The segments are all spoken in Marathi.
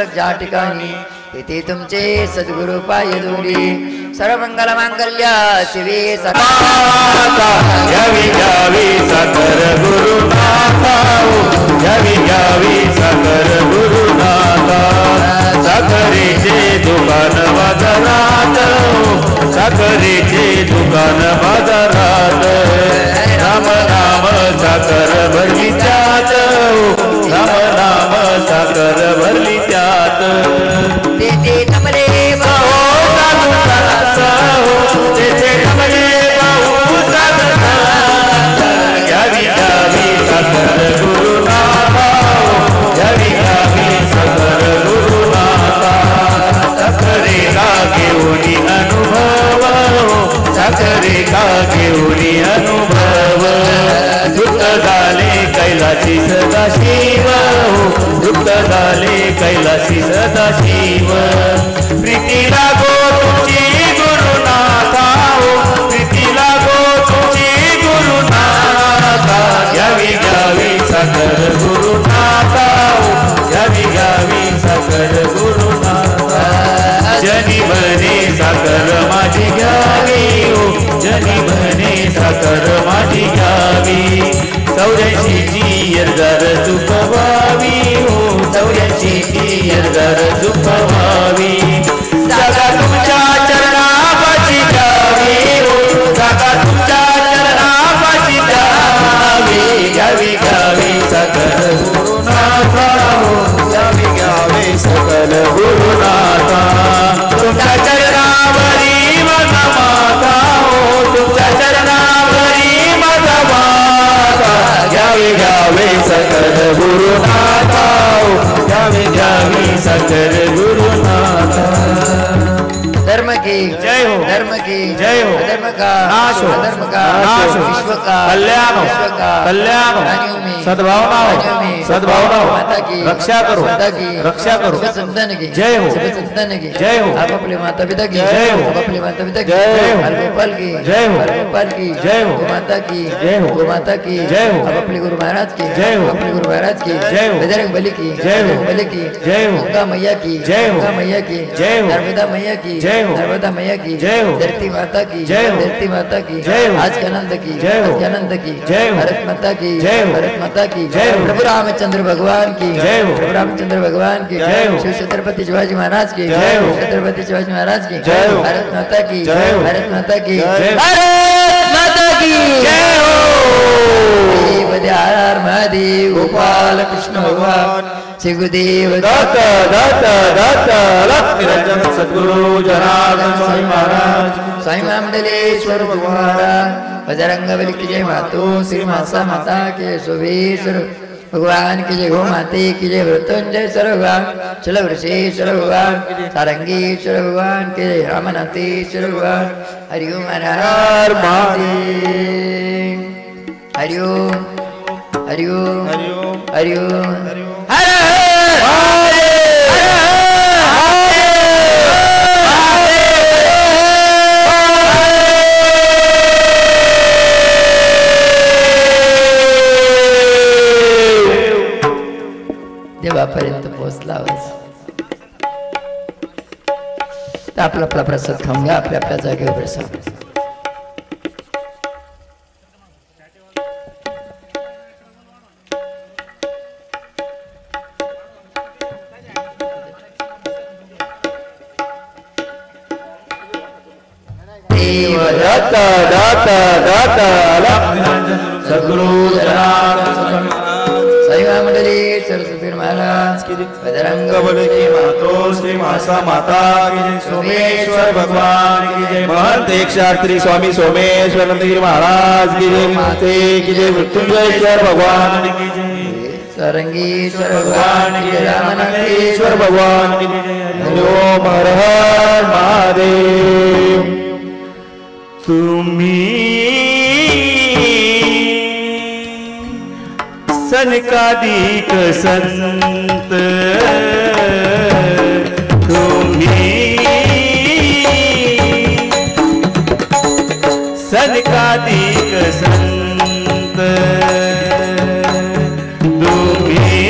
आवश्यक ज्या ठिकाणी तेथे तुमचे सद्गुरु पाय दोरी सर्वमंगल मांगल्य शिवे सदा यावी यावी साकर गुरुनाथा यावी यावी साकर गुरुनाथा साखरेचे दुकान बाजारात साखरेचे दुकान बाजारात राम नाम साकर भरली त्यात राम नाम साकर भरली त्यात तेथे तमले तेथे तमले यावी यावी साकर गुरुनाथा यावी यावी साकर गुरुनाथा साखरेला घेऊनी अनुभव साखरेला घेऊनी अनुभव दुःख झाले कैलासी सदाशिव दुःख झाले कैलासी सदाशिव प्रीती लागो तुमची गुरुनाथा प्रीती लागो तुमची गुरुनाथा यावी यावी साकर गुरुनाथा यावी यावी साकर गुरुनाथा जनी बने साकर माझी घ्यावी जनी बने साकर माझी घ्यावी 84ची येरदार चुकवावी चौऱ्याऐंशीची येरदार चुकवावी जागा तुमच्या चरणापाशी घ्यावी जागा तुमच्या चरणापाशी घ्यावी घ्यावी घ्यावी सकल गुरुनाथा घ्यावी घ्यावी सकल गुरुनाथा तुमच्या चरणावरी माझा माता तुमच्या चरणावरी माझा माता घ्यावी घ्यावी सकल गुरुनाथा घ्यावी घ्यावी सकल गुरुनाथा धर्म की जय हो धर्म की जय हो धर्म का नाश हो धर्म का नाश हो विश्व का कल्याण हो विश्व का कल्याण हो सद्भावना हो सद्भावना हो रक्षा करो रक्षा करो संतान की जय हो संतान की जय हो आप अपने माता पिता की जय हो अपने माता पिता की जय हो गोपाल की जय हो गोपाल की जय हो माता की जय हो माता की जय हो आप अपने गुरु महाराज की जय हो अपने गुरु महाराज की जय हो बजरंग बली की जय हो बली की जय हो गंगा मैया की जय हो गंगा मैया की जय हो नर्मदा मैया की जय हो नर्मदा मैया की जय हो धरती माता की जय हो धरती माता की जय हो आज के आनंद की जय हो आनंद की जय हो भारत माता की जय हो भारत माता की जय हो प्रभु रामचंद्र भगवान की जय हो प्रभु रामचंद्र भगवान की जय हो श्री छत्रपति शिवाजी महाराज की जय हो छत्रपति शिवाजी महाराज की जय हो भारत माता की जय हो भारत माता की जय हो भारत माता की जय हो देव महादेव गोपाल कृष्ण भगवान श्री गुरुदेव दत्त दत्त दत्त निरंजन सद्गुरु जनार्दन स्वामी महाराज स्वामी मंडलेश्वर भगवान बजरंग बली की जय मातो श्री मासा माता के शोभेश्वर भगवान की जय गो माते की जय मृत्युंजय सर भगवान चल वृषेश्वर भगवान सारंगेश्वर भगवान के जय रामनाथेश्वर भगवान हरिओम हर महादेव हरिओम हरिओम हरिओम हर देवापर्यंत पोहोचला तर आपला आपला प्रसाद खाऊन घ्या आपल्या आपल्या जागेवर प्रसाद दत्त दत्त दत्त सद्गुरु जनार्दन साई मंडली सरस्वती महाराज की बजरंग बली की मातो श्री मासा माता की जय सोमेश्वर भगवान की जय महंत 108 स्वामी सोमेश्वर नंदगिरी महाराज की जय माते की जय मृत्युंजयेश्वर भगवान की जय सारंगेश्वर भगवान की जय रामनाथेश्वर भगवान की जय हरि ओम हर हर महादेव तुम्ही सनकादिक संत तुम्ही सनकादिक संत तुम्ही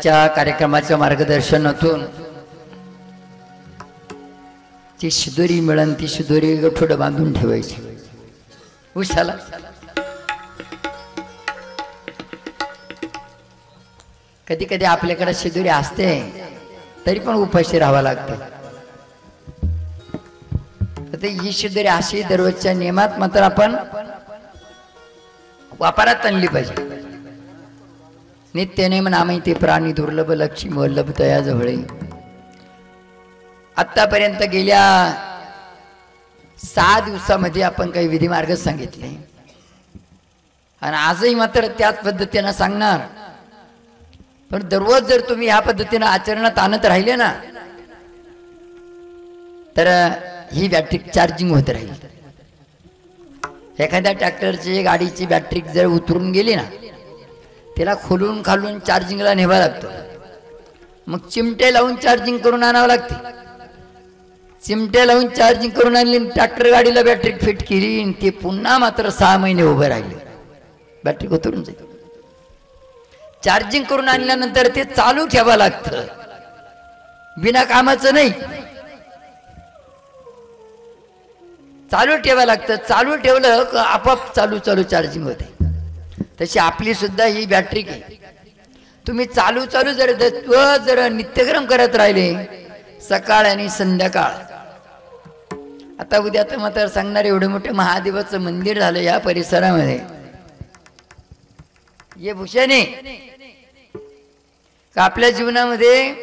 आजच्या कार्यक्रमाच्या मार्गदर्शनातून ती शिदोरी मिळून ती शिदोरी गठोडं बांधून ठेवायची उशाला. कधी कधी आपल्याकडे शिदोरी असते तरी पण उपाशी राहावं लागतं. ही शिदोरी अशी दररोजच्या नियमात मात्र आपण वापरात आणली पाहिजे. नित्यनेम नामी ते प्राणी दुर्लभ लक्ष्मी वल्लभ तया जवळे. आतापर्यंत गेल्या 6 दिवसामध्ये आपण काही विधी मार्ग सांगितले आणि आजही मात्र त्याच पद्धतीने सांगणार. पण दररोज जर तुम्ही ह्या पद्धतीने आचरणात आणत राहिले ना तर ही बॅटरी चार्जिंग होत राहील. एखाद्या ट्रॅक्टरची गाडीची बॅटरी जर उतरून गेली ना त्याला खोलून खालून चार्जिंगला नेवा लागतो. मग चिमटे लावून चार्जिंग करून आणावं लागते. चिमटे लावून चार्जिंग करून आणली ट्रॅक्टर गाडीला बॅटरी फिट केली ते पुन्हा मात्र 6 महिने उभं राहिले बॅटरी उतरून जाईल. चार्जिंग करून आणल्यानंतर ते चालू ठेवावं लागतं बिना कामाचं नाही. चालू ठेवावं लागतं. चालू ठेवलं की आपोआप चालू चालू चार्जिंग होते. तशी आपली सुद्धा ही बॅटरी की तुम्ही चालू चालू जर नित्यक्रम करत राहिले सकाळ आणि संध्याकाळ. आता उद्या तर मात्र सांगणार एवढे मोठे महादेवाचं मंदिर झालं या परिसरामध्ये. ये भूषणे का आपल्या जीवनामध्ये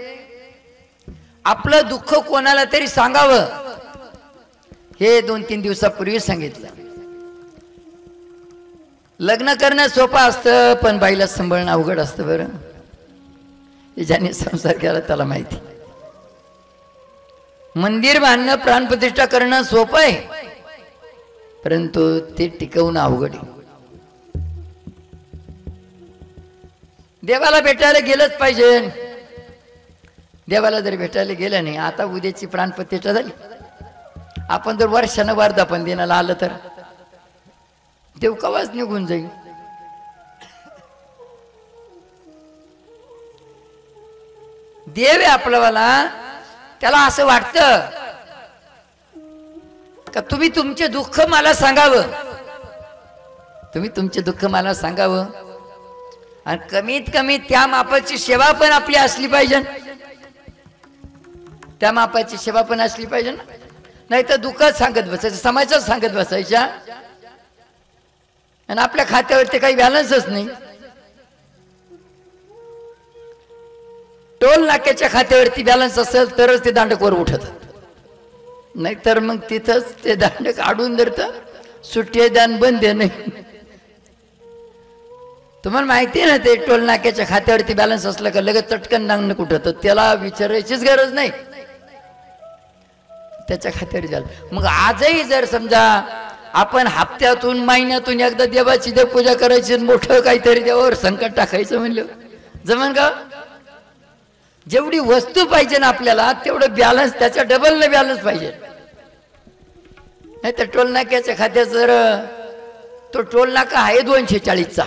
आपलं दुःख कोणाला तरी सांगावं हे 2-3 दिवसापूर्वी सांगितलं. लग्न करणं सोपं असतं पण बाईला सांभाळणं अवघड असतं. बरं ज्याने संसार केला त्याला माहिती. मंदिर बांधणं प्राणप्रतिष्ठा करणं सोपं आहे परंतु ते टिकवणं अवघड आहे. देवाला भेटायला गेलंच पाहिजे. देवाला जर भेटायला गेलं नाही आता उद्याची प्राणप्रतिष्ठा झाली आपण जर वर्षानं वर्धापन दिनाला आलं तर देव कवाच निघून जाईल. देव आहे आपल्याला त्याला असं वाटतं का तुम्ही तुमचे दुःख मला सांगावं. तुम्ही तुमचे दुःख मला सांगावं आणि कमीत कमी त्या मापाची सेवा पण आपली असली पाहिजे. त्या मापाची सेवा पण असली पाहिजे ना. नाही तर दुःखात सांगत बसायचं समाजात सांगत बसायच्या आणि आपल्या खात्यावरती काही बॅलन्सच नाही. टोल नाक्याच्या खात्यावरती बॅलन्स असेल तरच ते दांडकवर उठतात. नाहीतर मग तिथंच ते दांड काढून धरतं. सुट्टी दान बंद आहे नाही. तुम्हाला माहिती आहे ना ते टोल नाक्याच्या खात्यावरती बॅलन्स असलं का लगेच चटकन दांड कुठं त्याला विचारायचीच गरज नाही. त्याच्या खात्यावर झालं. मग आजही जर समजा आपण हप्त्यातून महिन्यातून एकदा देवाची देवपूजा करायची मोठं काहीतरी देवावर संकट टाकायचं म्हणलं जमन का. जेवढी वस्तू पाहिजे ना आपल्याला तेवढं बॅलन्स त्याच्या डबल न बॅलन्स पाहिजे. नाही तर टोल नाक्याच्या खात्याचं जर तो टोल नाका आहे 240चा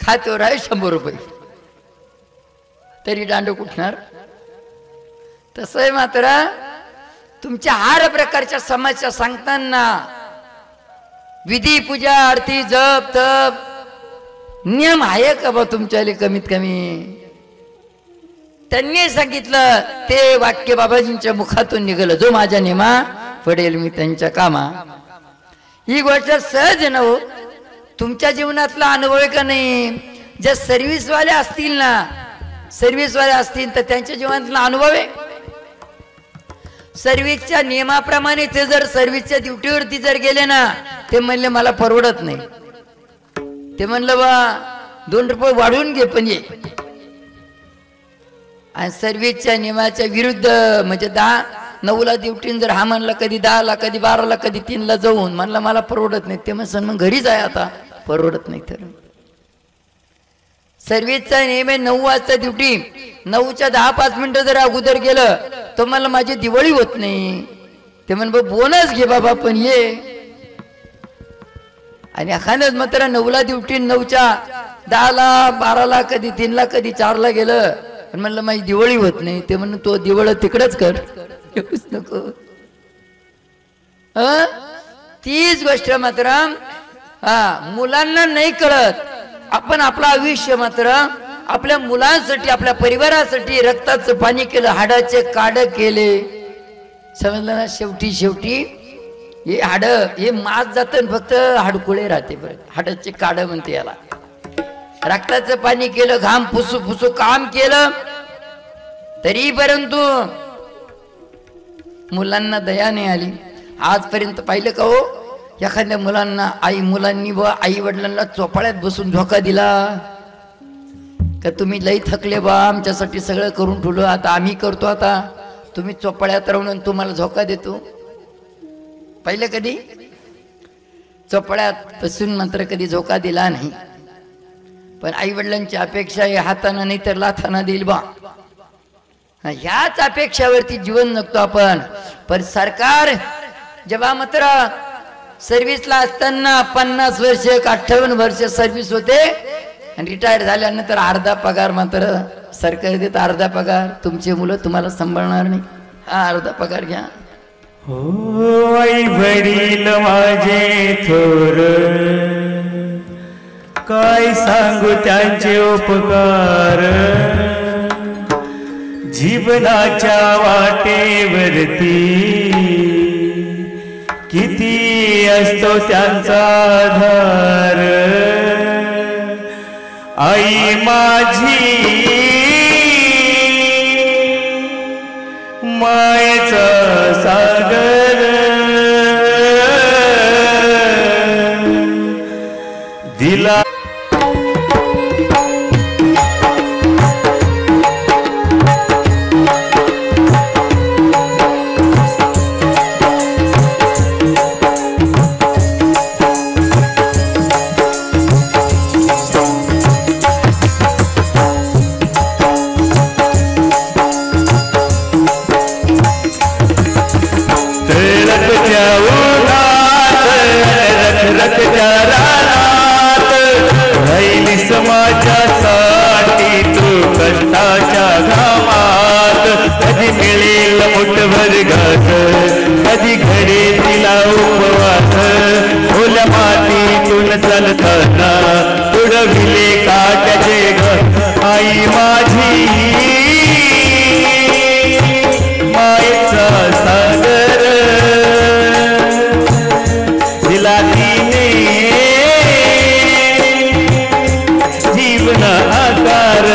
खात्यावर आहे 100 रुपये तरी दांड कुठणार. तसं आहे मात्र तुमच्या हर प्रकारच्या समस्या सांगताना विधी पूजा आरती जप तप नियम आहे का बा तुमच्याले कमीत कमी. त्यांनी सांगितलं ते वाक्य बाबाजींच्या मुखातून निघालं जो माझ्या नेमा पडेल मी त्यांच्या कामा. ही गोष्ट सहज न हो तुमच्या जीवनातला अनुभव आहे का नाही. ज्या सर्व्हिसवाले असतील ना सर्व्हिसवाले असतील तर त्यांच्या जीवनातला अनुभव आहे. सर्व्हिसच्या नियमाप्रमाणे ते जर सर्व्हिसच्या ड्युटीवरती जर गेले ना ते म्हणले मला परवडत नाही. ते म्हणलं बा 2 रुपये वाढवून घे पण ये. आणि सर्व्हिसच्या नियमाच्या विरुद्ध म्हणजे 9ला ड्युटीन जर हा म्हणला कधी 10ला कधी 12ला कधी 3ला जाऊन म्हणला मला परवडत नाही ते म्हणसन मग घरीच आहे आता परवडत नाही. तर सर्व्हिसचा नियम आहे 9 वाजता ड्युटी 9च्या 10-5 मिनिटं जर अगोदर गेलं तर मला माझी दिवाळी होत नाही. ते म्हण बोनस घे बाबा पण ये. आणि एखादं मात्र 9ला ड्युटी 9च्या 10ला 12ला कधी 3ला कधी 4ला गेलं पण म्हणलं माझी दिवाळी होत नाही. ते म्हणून तो दिवाळ तिकडच कर, येऊच नको. तीच गोष्ट मात्र मुलांना नाही कळत. आपण आपलं आयुष्य मात्र आपल्या मुलांसाठी, आपल्या परिवारासाठी रक्ताचं पाणी केलं, हाडाचे काड केले. समजलं ना? शेवटी शेवटी हे हाड हे मास जात, फक्त हाडकुळे राहते. बरं, हाडाचे काड म्हणते याला. रक्ताचं पाणी केलं, घाम फुसू फुसू काम केलं, तरी परंतु मुलांना दया नाही आली. आजपर्यंत पाहिलं का हो एखाद्या मुलांना मुलांनी व आई वडिलांना चोपाळ्यात बसून धोका दिला का? तुम्ही लई थकले बा, आमच्यासाठी सगळं करून ठेवलं, आता आम्ही करतो, आता तुम्ही चोपाळ्यात राहून तुम्हाला धोका देतो. पाहिलं कधी? चोपाळ्यात बसून मात्र कधी धोका दिला नाही. पण आई वडिलांची अपेक्षा आहे हाताना नाही तर लाथाना देईल बा. ह्याच अपेक्षावरती जीवन जगतो आपण. पण सरकार जेव्हा मात्र सर्व्हिसला असताना 50 वर्ष 58 वर्ष सर्व्हिस होते आणि रिटायर झाल्यानंतर अर्धा पगार मात्र सरकार देत. अर्धा पगार तुमचे मुलं तुम्हाला सांभाळणार नाही, हा अर्धा पगार घ्या. हो आई वडील माझे थोर, काय सांगू त्यांचे उपकार. जीवनाच्या वाटेवरती किती असतो त्यांचा आधार. आई माझी मायेचा सागर, दिला समाजासाठी तू कष्टाच्या घामात. कधी मिळेल मुठभर घास, कधी घडे तिला उपवास. ओल्या मातीतून चालताना उडविले काट्याचे घर. आई माझी मायेचा सागर, दिला तिने जीवन आकार.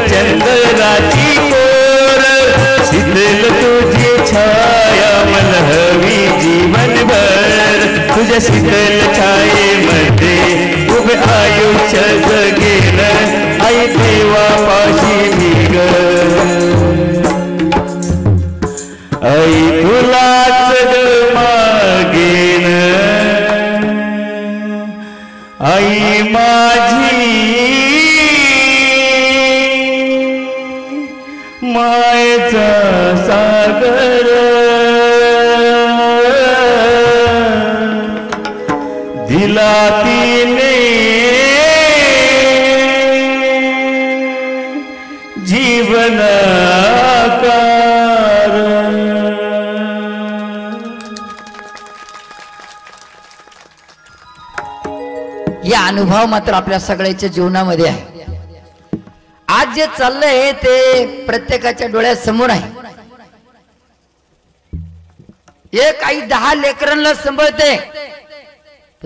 चंद्राची कोर, शीतल तुझी छाया मन हवी जीवनभर. तुझ्या शीतल छायेमध्ये उभे आयुष्य जगेन. आई देवापाशी मी ग, आई तुलाच मागेन. आई माझी मायेचा सागर, दिला तिने जीवन आकार. या अनुभव मात्र आपल्या सगळ्याच्या जीवनामध्ये आहे. आज जे चाललंय ते प्रत्येकाच्या डोळ्यासमोर आहे. एक आई 10 लेकरांना सांभाळते,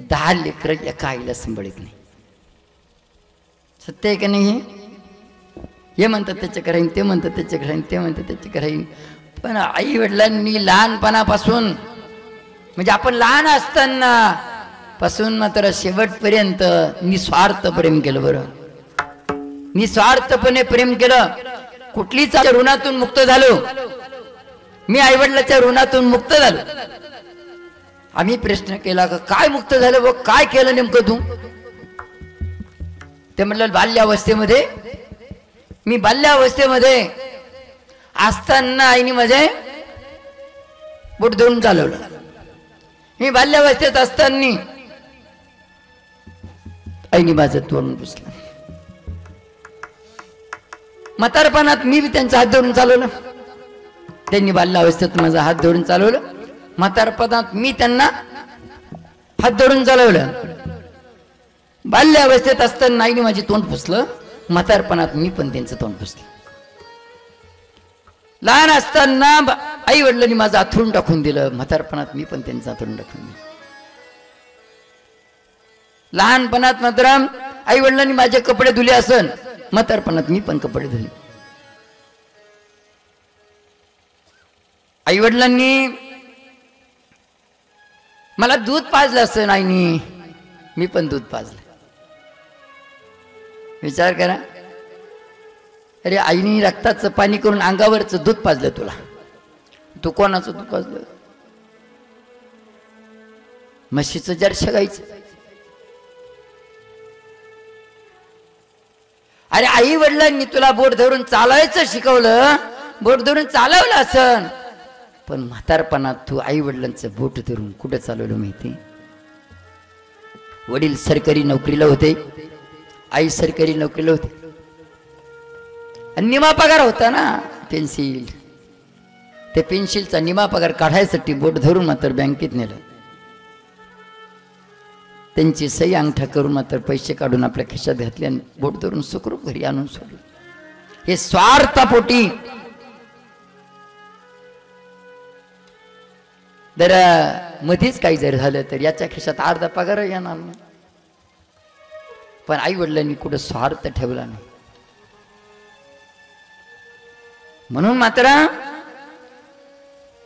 10 लेकर एका आईला सांभाळत नाही. सत्य आहे का नाही? हे म्हणतात त्याच्याकडे राहीन, ते म्हणतात त्याच्याकडे राहीन, ते म्हणतात त्याच्याकडे राहीन. पण आई वडिलांनी लहानपणापासून म्हणजे आपण लहान असताना पासून मात्र शेवटपर्यंत निस्वार्थ प्रेम केलं. बरं, निस्वार्थपणे प्रेम केलं. कुठलीच ऋणातून मुक्त झालो. मी आईवडिलाच्या ऋणातून मुक्त झालो. आम्ही प्रश्न केला का काय मुक्त झालं व काय केलं नेमकं तू? ते म्हटलं बाल्यावस्थेमध्ये, मी बाल्यावस्थेमध्ये असताना आईने माझे बोट धरून चालवलं. मी बाल्यावस्थेत असताना आईने माझं तोंड पुसलं. म्हातारपणात मी त्यांचा हात धरून चालवलं. त्यांनी बाल्यावस्थेत माझा हात धरून चालवलं. म्हातारपणात मी त्यांना हात धरून चालवलं. बाल्यावस्थेत असताना आईने माझे तोंड पुसलं. म्हातारपणात मी पण त्यांचं तोंड पुसलं. लहान असताना आई वडिलांनी माझं आथरून टाकून दिलं. म्हातारपणात मी पण त्यांचं आथरून टाकून दिलं. लहानपणात मात्र आई वडिलांनी माझे कपडे धुले असन, म्हातारपणात मी पण कपडे धुले. आई वडिलांनी मला दूध पाजलं असन आईनी, मी पण दूध पाजलं. विचार करा. अरे आईनी रक्ताचं पाणी करून अंगावरचं दूध पाजलं तुला. तू कोणाचं दूध पाजलं? म्हशीचं जर्शा गाईचं. अरे आई वडिलांनी तुला बोट धरून चालायचं शिकवलं, बोट धरून चालवलं असन, पण म्हातारपणात तू आई वडिलांचं बोट धरून कुठं चालवलं माहिती? वडील सरकारी नोकरीला होते, आई सरकारी नोकरीला होते. आणि निमा पगार होता ना पेन्सिल, ते पेन्सिलचा निमा पगार काढायसाठी बोट धरून मात्र बँकेत नेलं. त्यांची सही अंगठा करून मात्र पैसे काढून आपल्या खिशात घातले आणि बोट धरून सुखरूप घरी आणून सोडलं. हे स्वार्थापोटी. जर मध्येच काही जर झालं तर याच्या खिशात अर्धा पगार येणार नाही. पण आई वडिलांनी कुठं स्वार्थ ठेवला नाही. म्हणून मात्र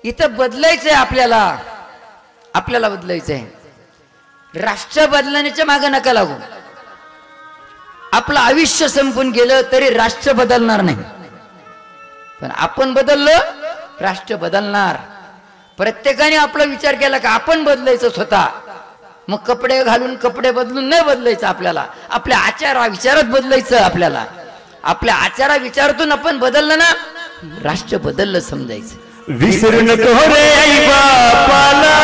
इथं बदलायचंय आपल्याला. आपल्याला बदलायचंय. राष्ट्र बदलण्याच्या मागे नका लागू. आपलं आयुष्य संपून गेलं तरी राष्ट्र बदलणार नाही, पण आपण बदललं राष्ट्र बदलणार. प्रत्येकाने आपला विचार केला का आपण बदलायचं स्वतः. मग कपडे घालून कपडे बदलून नाही बदलायचं आपल्याला. आपल्या आचार विचारात बदलायचं आपल्याला. आपल्या आचार विचारातून आपण बदललं ना, राष्ट्र बदललं समजायचं. विसरू नको रे आई बापाला,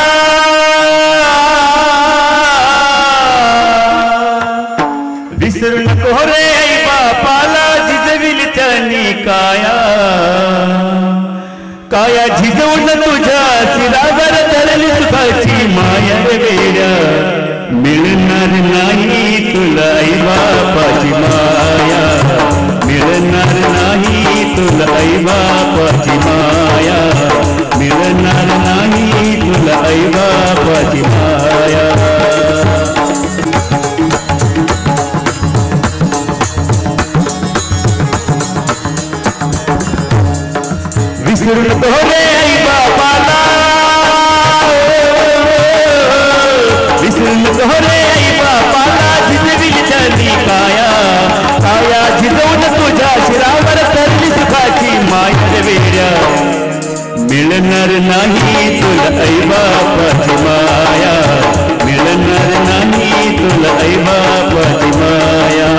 विसरू नको रे आई बापाला, झिजविली त्यांनी काया, काया झिजवून तुझ्या शिरावर धरली सुखाची माया वेड्या. मिळणार नाही तुला आई बापाची माया, मिळणार नाही तुला आई बापाची माया, मिळणार नाही तुला आई बापाची माया. विसरू नको रे आई बापाला, विसरू नको रे आई बापाला, झिजविली त्यांनी काया, काया झिजवून तुझ्या शिरावर धरली सुखाची माया वेड्या. मिळणार नाही तुला आई बापाची माया, मिळणार नाही तुला आई बापाची माया.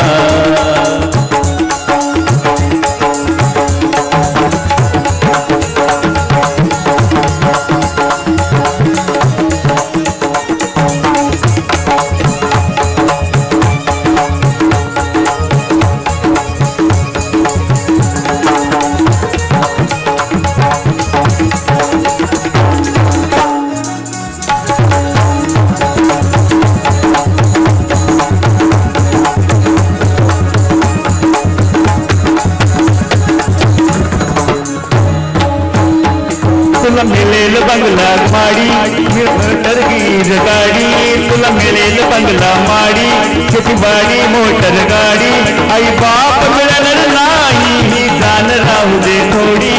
मिळेल बंगला माडी, मोटर गीर गाडी, तुला मिळेल बंगला माडी, शेती बाडी मोटर गाडी. आई बाप मिळणार नाही जाण राहू दे थोडी,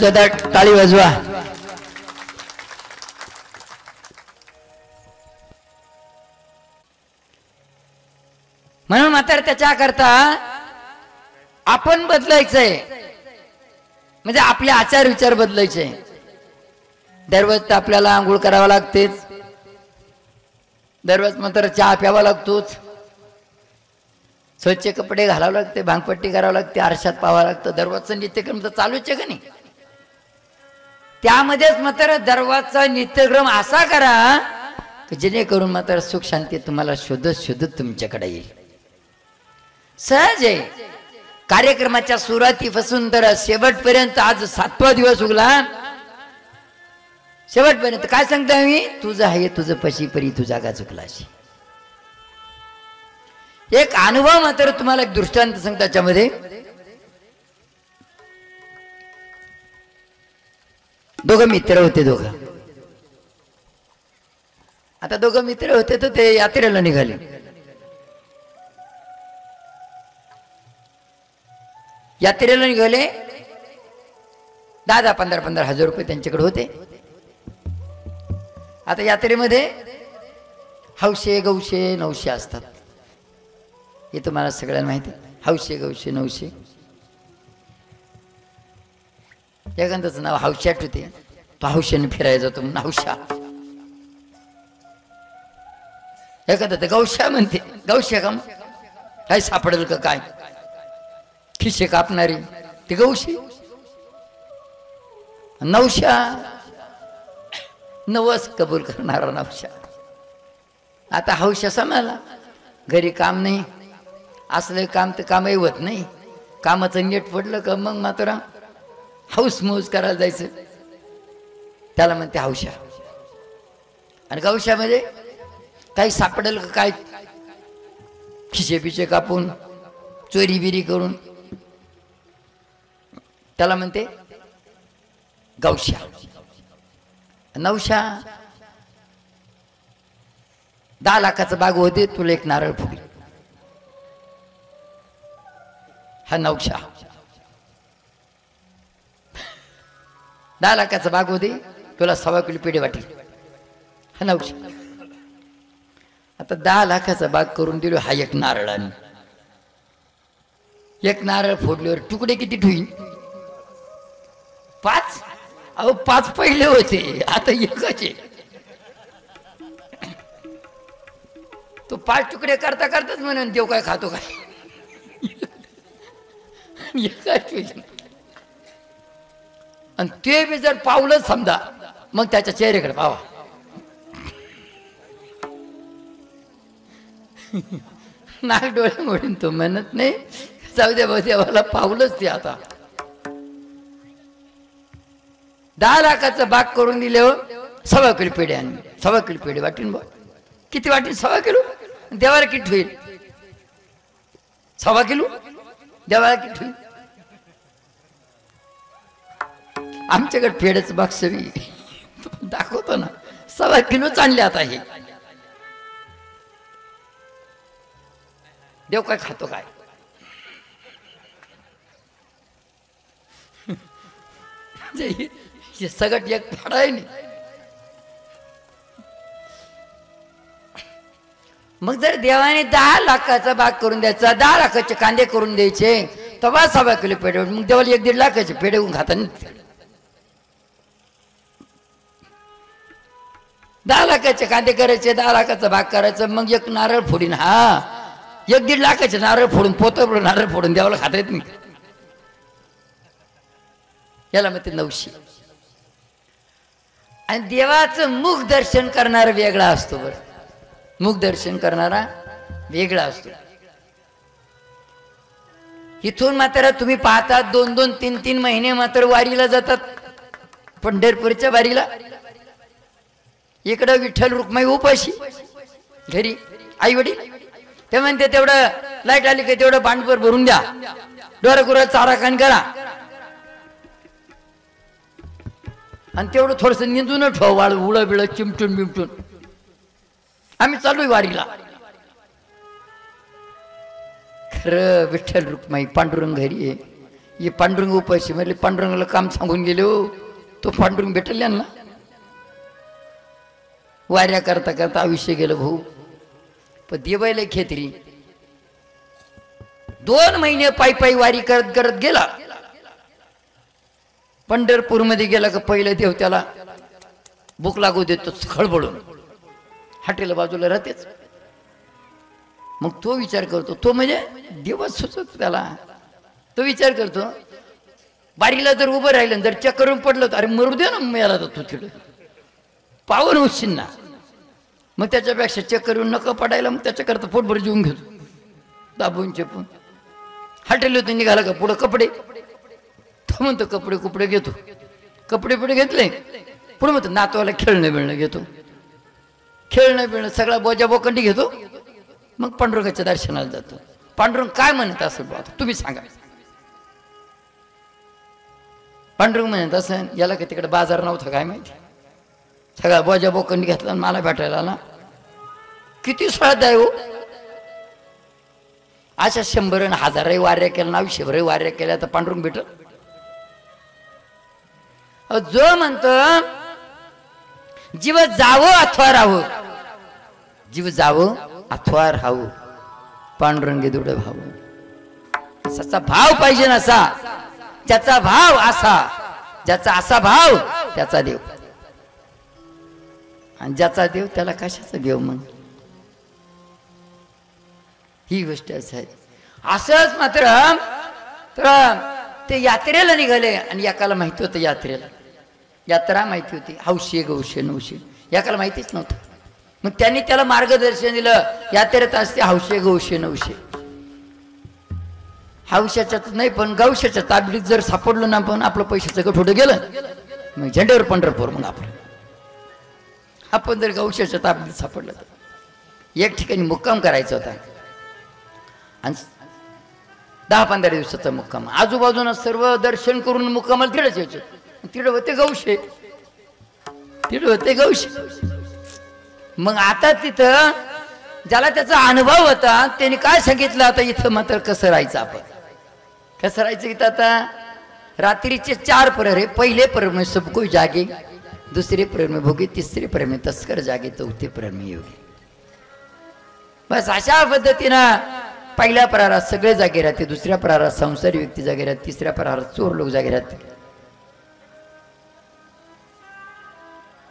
जोरदार टाळी वाजवा. म्हणून मात्र त्याच्या करता आपण बदलायचंय, म्हणजे आपले आचार विचार बदलायचे. दररोज तर आपल्याला आंघोळ करावं लागतेच, दररोज मात्र चहा प्यावा लागतोच, स्वच्छ कपडे घालावं लागते, भांगपट्टी करावं लागते, आरशात पाहावं लागतं. दररोजचं नित्यक्रम तर चालूच आहे का नाही? त्यामध्येच मात्र दररोजचा नित्यक्रम असा करा की जेणेकरून मात्र सुख शांती तुम्हाला शोधत शोधत तुमच्याकडे येईल. सहज आहे. कार्यक्रमाच्या सुरुवातीपासून तर शेवटपर्यंत आज 7वा दिवस उगला. शेवटपर्यंत काय सांगतो मी? तुझं आहे तुझं पशी परी तुझा का चुकलाशी. एक अनुभव मात्र तुम्हाला एक दृष्टांत सांगतो त्याच्यामध्ये. दोघं मित्र होते. आता दोघं मित्र होते तर ते यात्रेला निघाले. यात्रेला निघाले. 10,000 15,000 हजार रुपये त्यांच्याकडे होते. आता यात्रेमध्ये हौशे गौशे नवशे असतात, हे तुम्हाला सगळ्यांना माहिती. हौशे गौशे नवशे. एखाद्याचं नाव हौशाट होते, तो हौशाने फिरायला जातो म्हणून हौशा. एखादा तर गौशा म्हणते. गौशा का काय सापडेल का काय, खिशे कापणारी ती गौशी. नवशा नवस कबूल करणारा नवशा. आता हौशा समाला घरी काम नाही, असलं काम तर कामही होत नाही. कामाचं नेट पडलं का मग मात्र हौस मौज करायला जायचं, त्याला म्हणते हौशा. आणि गौशामध्ये काही सापडेल का काय, खिशे पिशे कापून चोरी बिरी करून, त्याला म्हणते गौशा. नवशा 10 लाखाचा बाग होते, तुला एक नारळ फुगली. हा नवशा. 10 लाखाचा बाग होते, तुला 1.25 किलो पेढे वाटेल. हा नवशा. आता 10 लाखाचा बाग करून दिलो हा एक नारळाने. एक नारळ फोडल्यावर तुकडे किती ठेवीन? 5. अहो 5 पहिले होते, आता एकाचे. तो 5 तुकडे करता करताच म्हणून देव काय खातो काय. आणि ते बी जर पावलंच समजा, मग त्याच्या चेहऱ्याकडे पावा. नाक डोळे मोडून तो म्हणत नाही जाऊ द्या भाऊ देवाला पावलंच ते. आता 10 लाखाचा बाग करून दिले हो, 1.25 किलो पेढे आणले. 1.25 किलो पेढे वाटीन बा. किती वाटीन? 1.25 किलो. देवाला किती होईल? 1.25 किलो देवाला किती होईल? आमच्याकडे पेढ्याचं बाग सवी दाखवतो ना, 1.25 किलोच आणले. आता हे देव काय खातो काय? सगळं एक फाडाय नाही. मग जर देवाने 10 लाखाचा बाग करून द्यायचा, 10 लाखाचे कांदे करून द्यायचे, तेव्हा 1.25 किलो पेढे. मग देवाला 1-1.5 लाखाचे पेढे होऊन खाता नाही. 10 लाखाचे कांदे करायचे, 10 लाखाचा बाग करायचा, मग एक नारळ फोडीन. हा 1-1.5 लाखाचे नारळ फोडून, पोतं नारळ फोडून देवाला खाता येत नाही. याला मग ते नवशी. आणि देवाचं मुख दर्शन करणारा वेगळा असतो. बरं, मुख दर्शन करणारा वेगळा असतो. इथून मात्र तुम्ही पाहतात 2-2, 3-3 महिने मात्र वारीला जातात, पंढरपूरच्या वारीला. इकडं विठ्ठल रुक्माई उपाशी, घरी आई वडील. ते म्हणते तेवढं लाईट आली का तेवढं बांडवर भरून द्या, डोरागुरा चारा खाण करा, आणि तेवढं थोडस निंदून ठेव, वाळ उळं बिळ चिमटून बिमटून. आम्ही चालूय वारीला. खरं विठ्ठल रुक्माई पांडुरंग घरी आहे, हे पांडुरंग उपाशी म्हणजे पांडुरंगाला काम सांगून गेले हो. तो पांडुरंग भेटेल यांना. वाऱ्या करता करता आयुष्य गेलं भाऊ. पण देवायला खेत्री 2 महिने पायी पायी वारी करत करत गेला. पंढरपूरमध्ये गेला का पहिलं देव त्याला भूक लागू देतो खळबळून. हॉटेल बाजूला राहतेच. मग तो विचार करतो, तो म्हणजे देवच सुचत त्याला. तो विचार करतो बारीला जर उभं राहिलं जर चेक करून पडलं तर अरे मरू दे ना मेला जातो तिकडे पावन होशील ना. मग त्याच्यापेक्षा चेक करून नका पडायला मग त्याच्याकरता पोटभर जेवून घेतो दाबून चेपून. हॉटेल होते निघाला का पुढं कपडे. तो म्हणतो कपडे कुपडे घेतो. कपडे पुढे घेतले पुढे म्हणतो नातवाला खेळणं बिळणं घेतो. खेळणं बिळणं सगळा बोजा बोकंडी घेतो. मग पांडुरंगाच्या दर्शनाला जातो. पांडुरंग काय म्हणत असेल बाबा तुम्ही सांगा. पांडुरंग म्हणत असं याला का तिकडे बाजार नव्हता काय माहिती. सगळा बोजा बोकंडी घेतला आणि मला भेटायला आला. किती श्राद्ध आहे हो. अशा 100 आणि 1000 वाऱ्या केल्या ना 100 वाऱ्या केल्या तर पांडुरंग भेटल. जो म्हणतो जीव जावं अथवा राहावं, जीव जावं अथवा राहावं, पांडुरंगे दुड भाव. असा भाव पाहिजे ना. असा ज्याचा भाव असा, ज्याचा असा भाव त्याचा देव. आणि ज्याचा देव त्याला कशाचा देव मग. ही गोष्ट असं आहे. असंच मात्र तर ते यात्रेला निघाले आणि एकाला माहिती होतं यात्रेला. यात्रा माहिती होती. हौशे गौशे नवशे एकाला माहितीच नव्हतं. मग त्यांनी त्याला मार्गदर्शन दिलं. यात्रेत असते हौशे गौशे नवशे. हौशाच्यात नाही पण गौशाच्या ताबडीत जर सापडलो ना पण आपलं पैशाचं गठोडं गेलं मग झेंड्यावर पंढरपूर. मग आपण जर गौशाच्या ताबडीत सापडलं तर एक ठिकाणी मुक्काम करायचा होता आणि 10-15 दिवसाचा मुक्काम. आजूबाजूला सर्व दर्शन करून मुक्कामाला तिकडंच यायचं. तिकडं होते गौशे, तिकडं होते गौशे. मग आता तिथं ज्याला त्याचा अनुभव होता त्याने काय सांगितलं आता इथं मात्र कसं राहायचं. आपण कसं राहायचं इथं. आता रात्रीचे 4 प्रहर आहे. पहिले प्रहर में सब कोई जागे, दुसरे प्रहर में भोगे, तिसरे प्रहर में तस्कर जागे, चौथे प्रहर में योगी. बस अशा पद्धतीनं पहिल्या प्रहारात सगळे जागे राहते, दुसऱ्या प्रहारात संसारी व्यक्ती जागे राहते, तिसऱ्या प्रहारात चोर लोक जागे राहते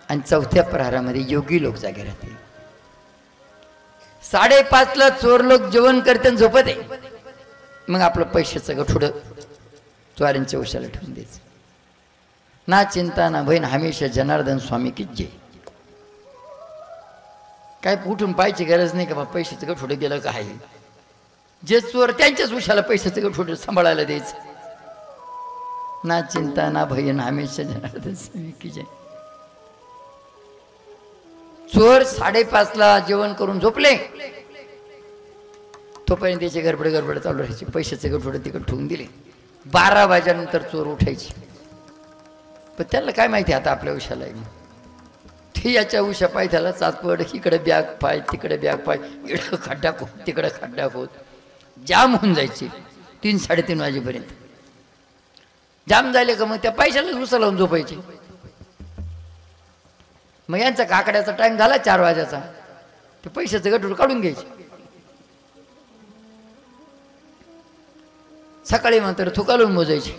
आणि चौथ्या प्रहारामध्ये योगी लोक जागे राहते. 5:30ला चोर लोक जेवण करते आणि झोपत आहे. मग आपलं पैशाचं गठुडं चोरांच्या उशाला ठेवून द्यायचं. ना चिंता ना बहीण हमेशा जनार्दन स्वामी की जय. काय उठून पाहायची गरज नाही का बा पैशाचं गठुडं गेलं का आहे. जे चोर त्यांच्याच उशाला पैशाचं गठुडं सांभाळायला द्यायचं. ना चिंता ना बहीण हमेशा जनार्दन स्वामी की जय. चोर 5:30ला जेवण करून झोपले तोपर्यंत त्याची गडबड चालू राहायची. पैशाचे गठोडे तिकडे ठेवून दिले. 12 वाजेनंतर चोर उठायचे. पण त्याला काय माहिती आता आपल्या उशाला आहे. ते याच्या उशा पाय त्याला चाचपड, इकडे बॅग पाय तिकडे बॅग पाय, इकडं खड्डा खोत तिकडे खड्डा खोत, जाम होऊन जायचे 3-3:30 वाजेपर्यंत. जाम झाले का मग त्या पैशालाच उसा लावून झोपायचे. मग यांचा काकड्याचा टाइम झाला 4 वाजेचा. ते पैशाचं गठोड काढून घ्यायचे. सकाळी मात्र थुकालून मोजायचे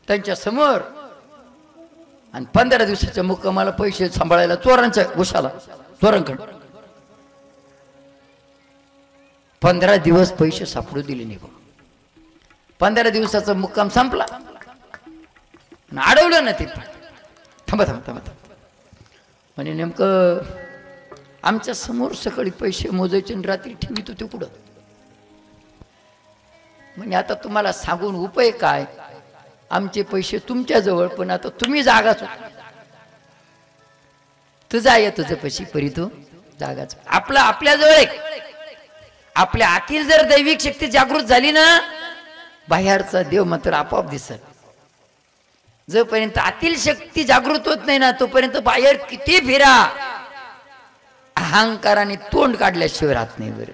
त्यांच्या समोर. आणि 15 दिवसाच्या मुक्कामाला पैसे सांभाळायला चोरांच्या उशाला चोरांकडे 15 दिवस पैसे सापडू दिले नाही. 15 दिवसाचा मुक्काम संपला अडवलं ना ते. थांबा म्हणजे नेमकं आमच्या समोर सकाळी पैसे मोजायचे आणि रात्री ठेवित होते कुठं. म्हणजे आता तुम्हाला सांगून उपाय काय. आमचे पैसे तुमच्या जवळ पण आता तुम्ही जागाच. तुझा आहे तुझं पैसे परी तू जागाच. आपलं आपल्या जवळ आपल्या आतील जर दैविक शक्ती जागृत झाली ना बाहेरचा देव मात्र आपोआप दिसत. जोपर्यंत आतील शक्ती जागृत होत नाही ना तोपर्यंत बाहेर किती फिरा अहंकाराने तोंड काढल्याशिवाय राहत नाही. बरं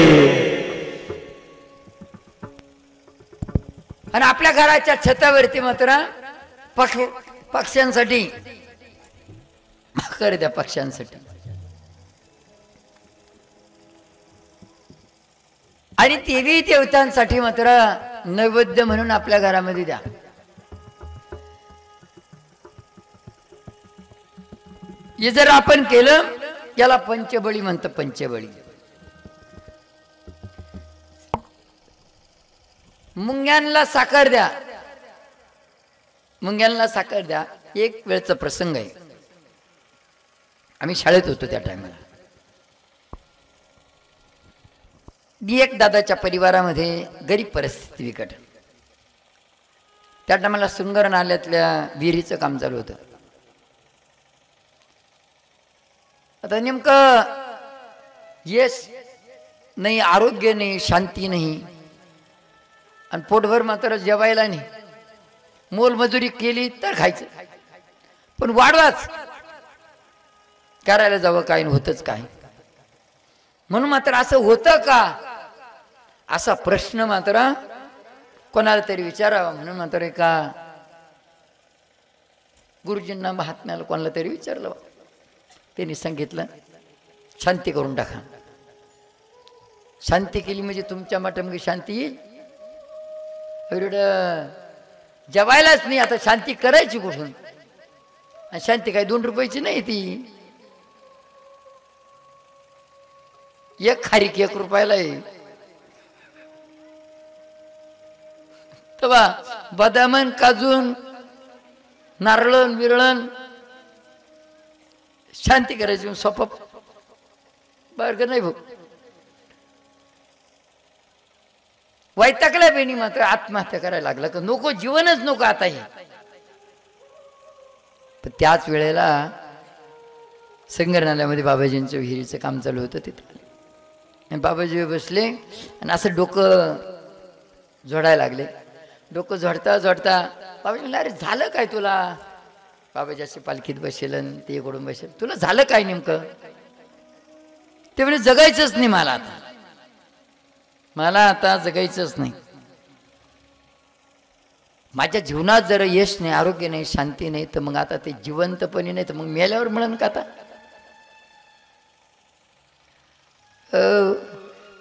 आणि आपल्या घराच्या छतावरती मात्र पक्ष्यांसाठी भाकर द्या, पक्ष्यांसाठी. आणि देवी देवतांसाठी मात्र नैवेद्य म्हणून आपल्या घरामध्ये द्या. हे जर आपण केलं याला पंचबळी म्हणतं. पंचबळी. मुंग्यांना साखर द्या. मुंग्यांना साखर द्या. एक वेळचा प्रसंग आहे. आम्ही शाळेत होतो त्या टायमाला. एक दादाच्या परिवारामध्ये गरीब परिस्थिती बिकट. त्या टायमाला सुंगर नाल्यातल्या विहिरीचं काम चालू होतं. आता नेमकं यश नाही, आरोग्य नाही, शांती नाही, आणि पोटभर मात्र जेवायला नाही. मोलमजुरी केली तर खायचं, पण वाढवाच करायला जावं काय होतच काय. म्हणून मात्र असं होतं का असा प्रश्न मात्र कोणाला तरी विचारावा म्हणून मात्र एका गुरुजींना महात्म्याला कोणाला तरी विचारलं. त्यांनी सांगितलं शांती करून टाका. शांती केली म्हणजे तुमच्या मठामध्ये शांती येईल. जेवायलाच नाही, आता शांती करायची कुठून? आणि शांती काय 2 रुपयाची नाही ती. एक खारीक 1 रुपयाला आहे. तेव्हा बदामन, काजून, नारळण बिरळण शांती करायची सोपं बरं नाही भाऊ. वैतागला बेनी मात्र आत्महत्या करायला लागला का नको, जीवनच नको आता हे. पण त्याच वेळेला संगरनाल्यामध्ये बाबाजींचं विहिरीचं काम चालू होतं. तिथे आणि बाबाजी बसले आणि असं डोकं झोडायला लागले. डोकं झोडता झोडता बाबाजी म्हणले अरे झालं काय तुला? बाबाजी असे पालखीत बसेल आणि ते इकडून बसेल. तुला झालं काय नेमकं? ते म्हणजे जगायचंच नाही मला आता, मला आता जगायचंच नाही. माझ्या जीवनात जर यश नाही, आरोग्य नाही, शांती नाही, तर मग आता ते जिवंतपणी नाही तर मग मेल्यावर मिळेल का? आता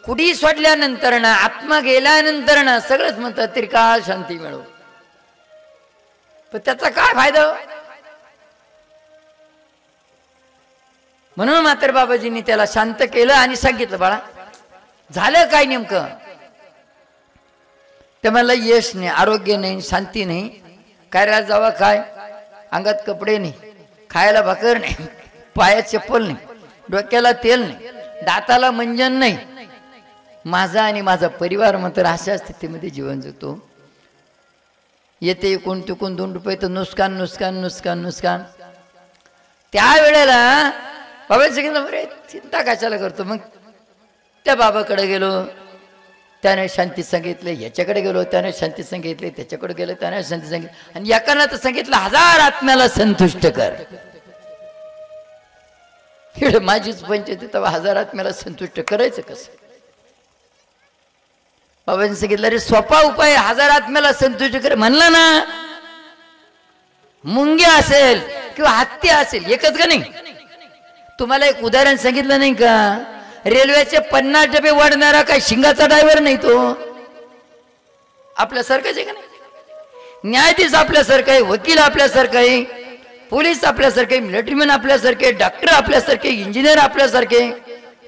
कुडी सोडल्यानंतर ना, आत्मा गेल्यानंतर ना सगळंच म्हणतात त्रिकाळ शांती मिळव, पण त्याचा काय फायदा? म्हणून मात्र बाबाजींनी त्याला शांत केलं आणि सांगितलं बाळा झालं काय नेमकं? ते मला यश नाही, आरोग्य नाही, शांती नाही, कार्याला जावा काय, अंगात कपडे नाही, खायला भाकर नाही, पायात चप्पल नाही, डोक्याला तेल नाही, दाताला मंजन नाही. माझा आणि माझा परिवार मात्र अशा स्थितीमध्ये जीवन जगतो. येते कोण तिकून 2 रुपये तर नुकसान नुकसान नुकसान नुकसान. त्यावेळेला बाबाजी सांगितलं बरे चिंता कशाला करतो? मग त्या बाबाकडे गेलो, त्याने शांती सांगितले. याच्याकडे गेलो, त्याने शांती सांगितले. त्याच्याकडे गेलो, त्याने शांती सांगितली. आणि एकानं तर सांगितलं 1000 आत्म्याला संतुष्ट कर. माझीच पंचायती तेव्हा 1000 आत्म्याला संतुष्ट करायचं कसं? बाबांनी सांगितलं अरे सोपा उपाय, 1000 आत्म्याला संतुष्ट कर. म्हणला ना, मुंग्या असेल किंवा हत्ती असेल एकच का नाही? तुम्हाला एक उदाहरण सांगितलं नाही का? रेल्वेचे 50 डबे वाढणारा काय शिंगाचा ड्रायव्हर नाही तो? आपल्यासारखाच आहे का नाही? न्यायाधीश आपल्यासारखं आहे, वकील आपल्यासारखं आहे, पोलीस आपल्यासारखे, मिलिटरीमॅन आपल्यासारखे, डॉक्टर आपल्यासारखे, इंजिनियर आपल्यासारखे.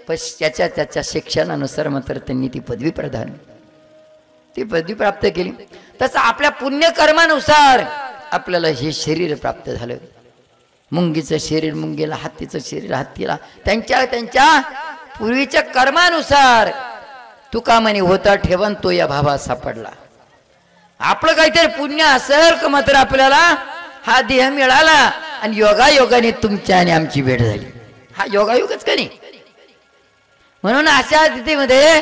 पण त्याच्या शिक्षणानुसार मात्र त्यांनी ती पदवी प्राप्त केली. तसं आपल्या पुण्यकर्मानुसार आपल्याला हे शरीर प्राप्त झालं. मुंगीचं शरीर मुंगीला, हत्तीचं शरीर हत्तीला. त्यांच्या पूर्वीच्या कर्मानुसार तुका म्हणे होता ठेवण तो या भावा सापडला. आपलं काहीतरी पुण्य असेल का मात्र आपल्याला हा देह मिळाला आणि योगायोगाने तुमच्या आणि आमची भेट झाली. हा योगायोगच का नाही? म्हणून अशा स्थितीमध्ये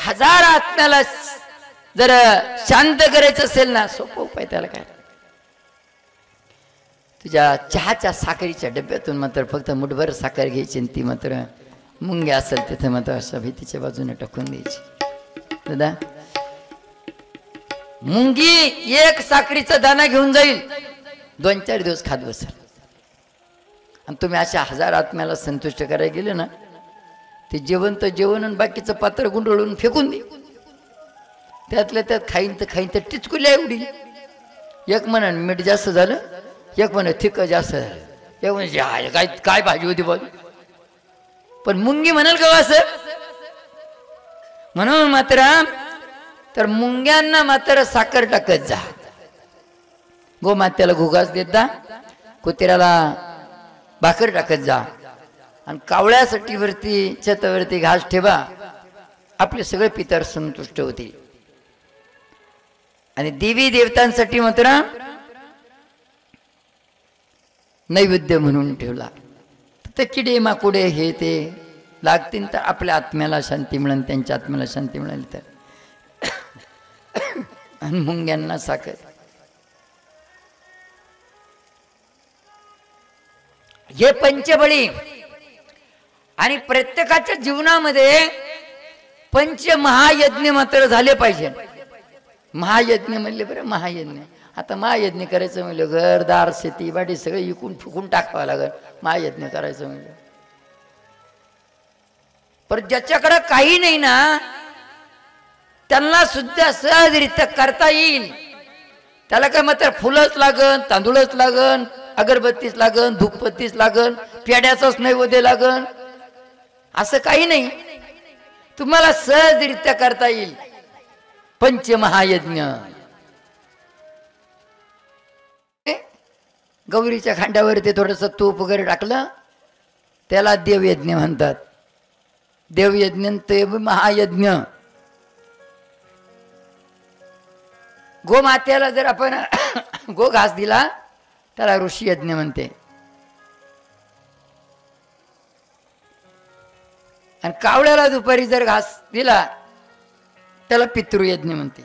1000 आत्म्याला जर शांत करायचं असेल ना, सोपं उपाय त्याला काय? तुझ्या चहाच्या साखरीच्या डब्यातून मात्र फक्त मुठभर साखर घ्यायची आणि ती मात्र मुंग्या असेल तिथे मात्र अशा भीतीच्या बाजूने टाकून द्यायची. दादा मुंगी एक साखरीचा दाना घेऊन जाईल, 2-4 दिवस खात बसाल. आणि तुम्ही अशा 1000 आत्म्याला संतुष्ट करायला गेले ना, ते जेवण तर जेवण आणि बाकीचं पात्र गुंडळून फेकून दे. त्यातल्या त्यात खाईन तर टिचकुल्या एवढी. एक म्हणून मीठ जास्त झालं, एक म्हणून थिक जास्त झालं, एक म्हणजे काय काय भाजी होती बघ. पण मुंगी म्हणाल का असं? म्हणून मात्र तर मुंग्यांना मात्र साखर टाकत जा. गोमात्याला घुगास देत जा, कुत्र्याला भाकर टाकत जा, आणि कावळ्यासाठी वरती छतावरती घास ठेवा. आपले सगळे पितर संतुष्ट होतील. आणि देवी देवतांसाठी मात्र नैवेद्य म्हणून ठेवला. तर किडे माकुडे हे ते लागतील तर आपल्या आत्म्याला शांती मिळेल, त्यांच्या आत्म्याला शांती मिळेल. तर आणि मुंग्यांना साखर. हे पंचबळी. आणि प्रत्येकाच्या जीवनामध्ये पंचमहायज्ञ मात्र झाले पाहिजे. महायज्ञ म्हणले बरं, महायज्ञ. आता महायज्ञ करायचं म्हणलं घरदार शेती बाडी सगळं इकून फुकून टाकावं लागेल महायज्ञ करायचं म्हणलं. पण ज्याच्याकडे काही नाही ना, त्यांना सुद्धा सहजरित्या करता येईल. त्याला काय मात्र फुलंच लागन, तांदूळच लागन, अगरबत्तीच लागन, धूपबत्तीच लागन, पेड्याचाच नैवेद्य लागन, असं काही नाही. तुम्हाला सहजरित्या करता येईल पंचमहायज्ञ. गौरीच्या खांड्यावरती थोडंसं तूप वगैरे टाकलं, त्याला देवयज्ञ म्हणतात. देवयज्ञ ते महायज्ञ. गोमात्याला जर आपण गो घास दिला त्याला ऋषी यज्ञ म्हणते. आणि कावळ्याला दुपारी जर घास दिला त्याला पितृयज्ञ म्हणते.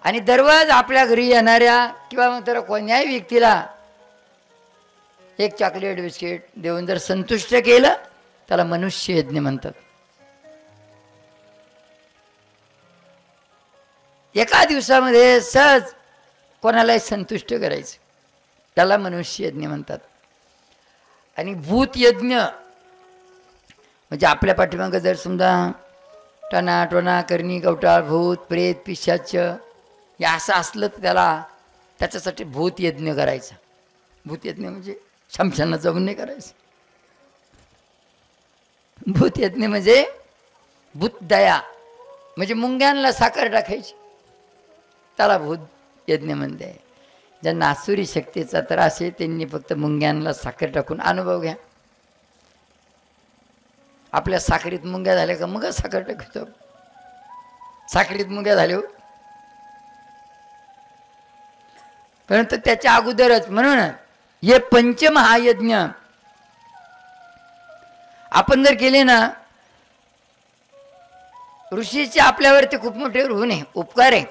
आणि दररोज आपल्या घरी येणाऱ्या किंवा मग तर कोण्याही व्यक्तीला एक चॉकलेट बिस्किट देऊन जर संतुष्ट केलं त्याला मनुष्य यज्ञ म्हणतात. एका दिवसामध्ये सहज कोणालाही संतुष्ट करायचं त्याला मनुष्य यज्ञ म्हणतात. आणि भूत यज्ञ म्हणजे आपल्या पाठीमागं जर समजा टणा टोना करणी कवटाळ भूत प्रेत पिशाच हे असं असलं तर त्याला त्याच्यासाठी भूत यज्ञ करायचा. भूत यज्ञ म्हणजे शमशानात जाऊन नाही करायचं. भूत यज्ञ म्हणजे भूतदया म्हणजे मुंग्यांना साखर टाकायची, त्याला भूत यज्ञ म्हणते. ज्यांना आसुरी शक्तीचा त्रास आहे त्यांनी फक्त मुंग्यांना साखर टाकून अनुभव घ्या. आपल्या साखरीत मुंग्या झाल्या का मग साखर टाकतो. साखरीत मुंग्या झाल्या परंतु त्याच्या अगोदरच. म्हणून हे पंचमहायज्ञ आपण जर केले ना, ऋषीचे आपल्यावरती खूप मोठे ऋण आहे, उपकार आहे.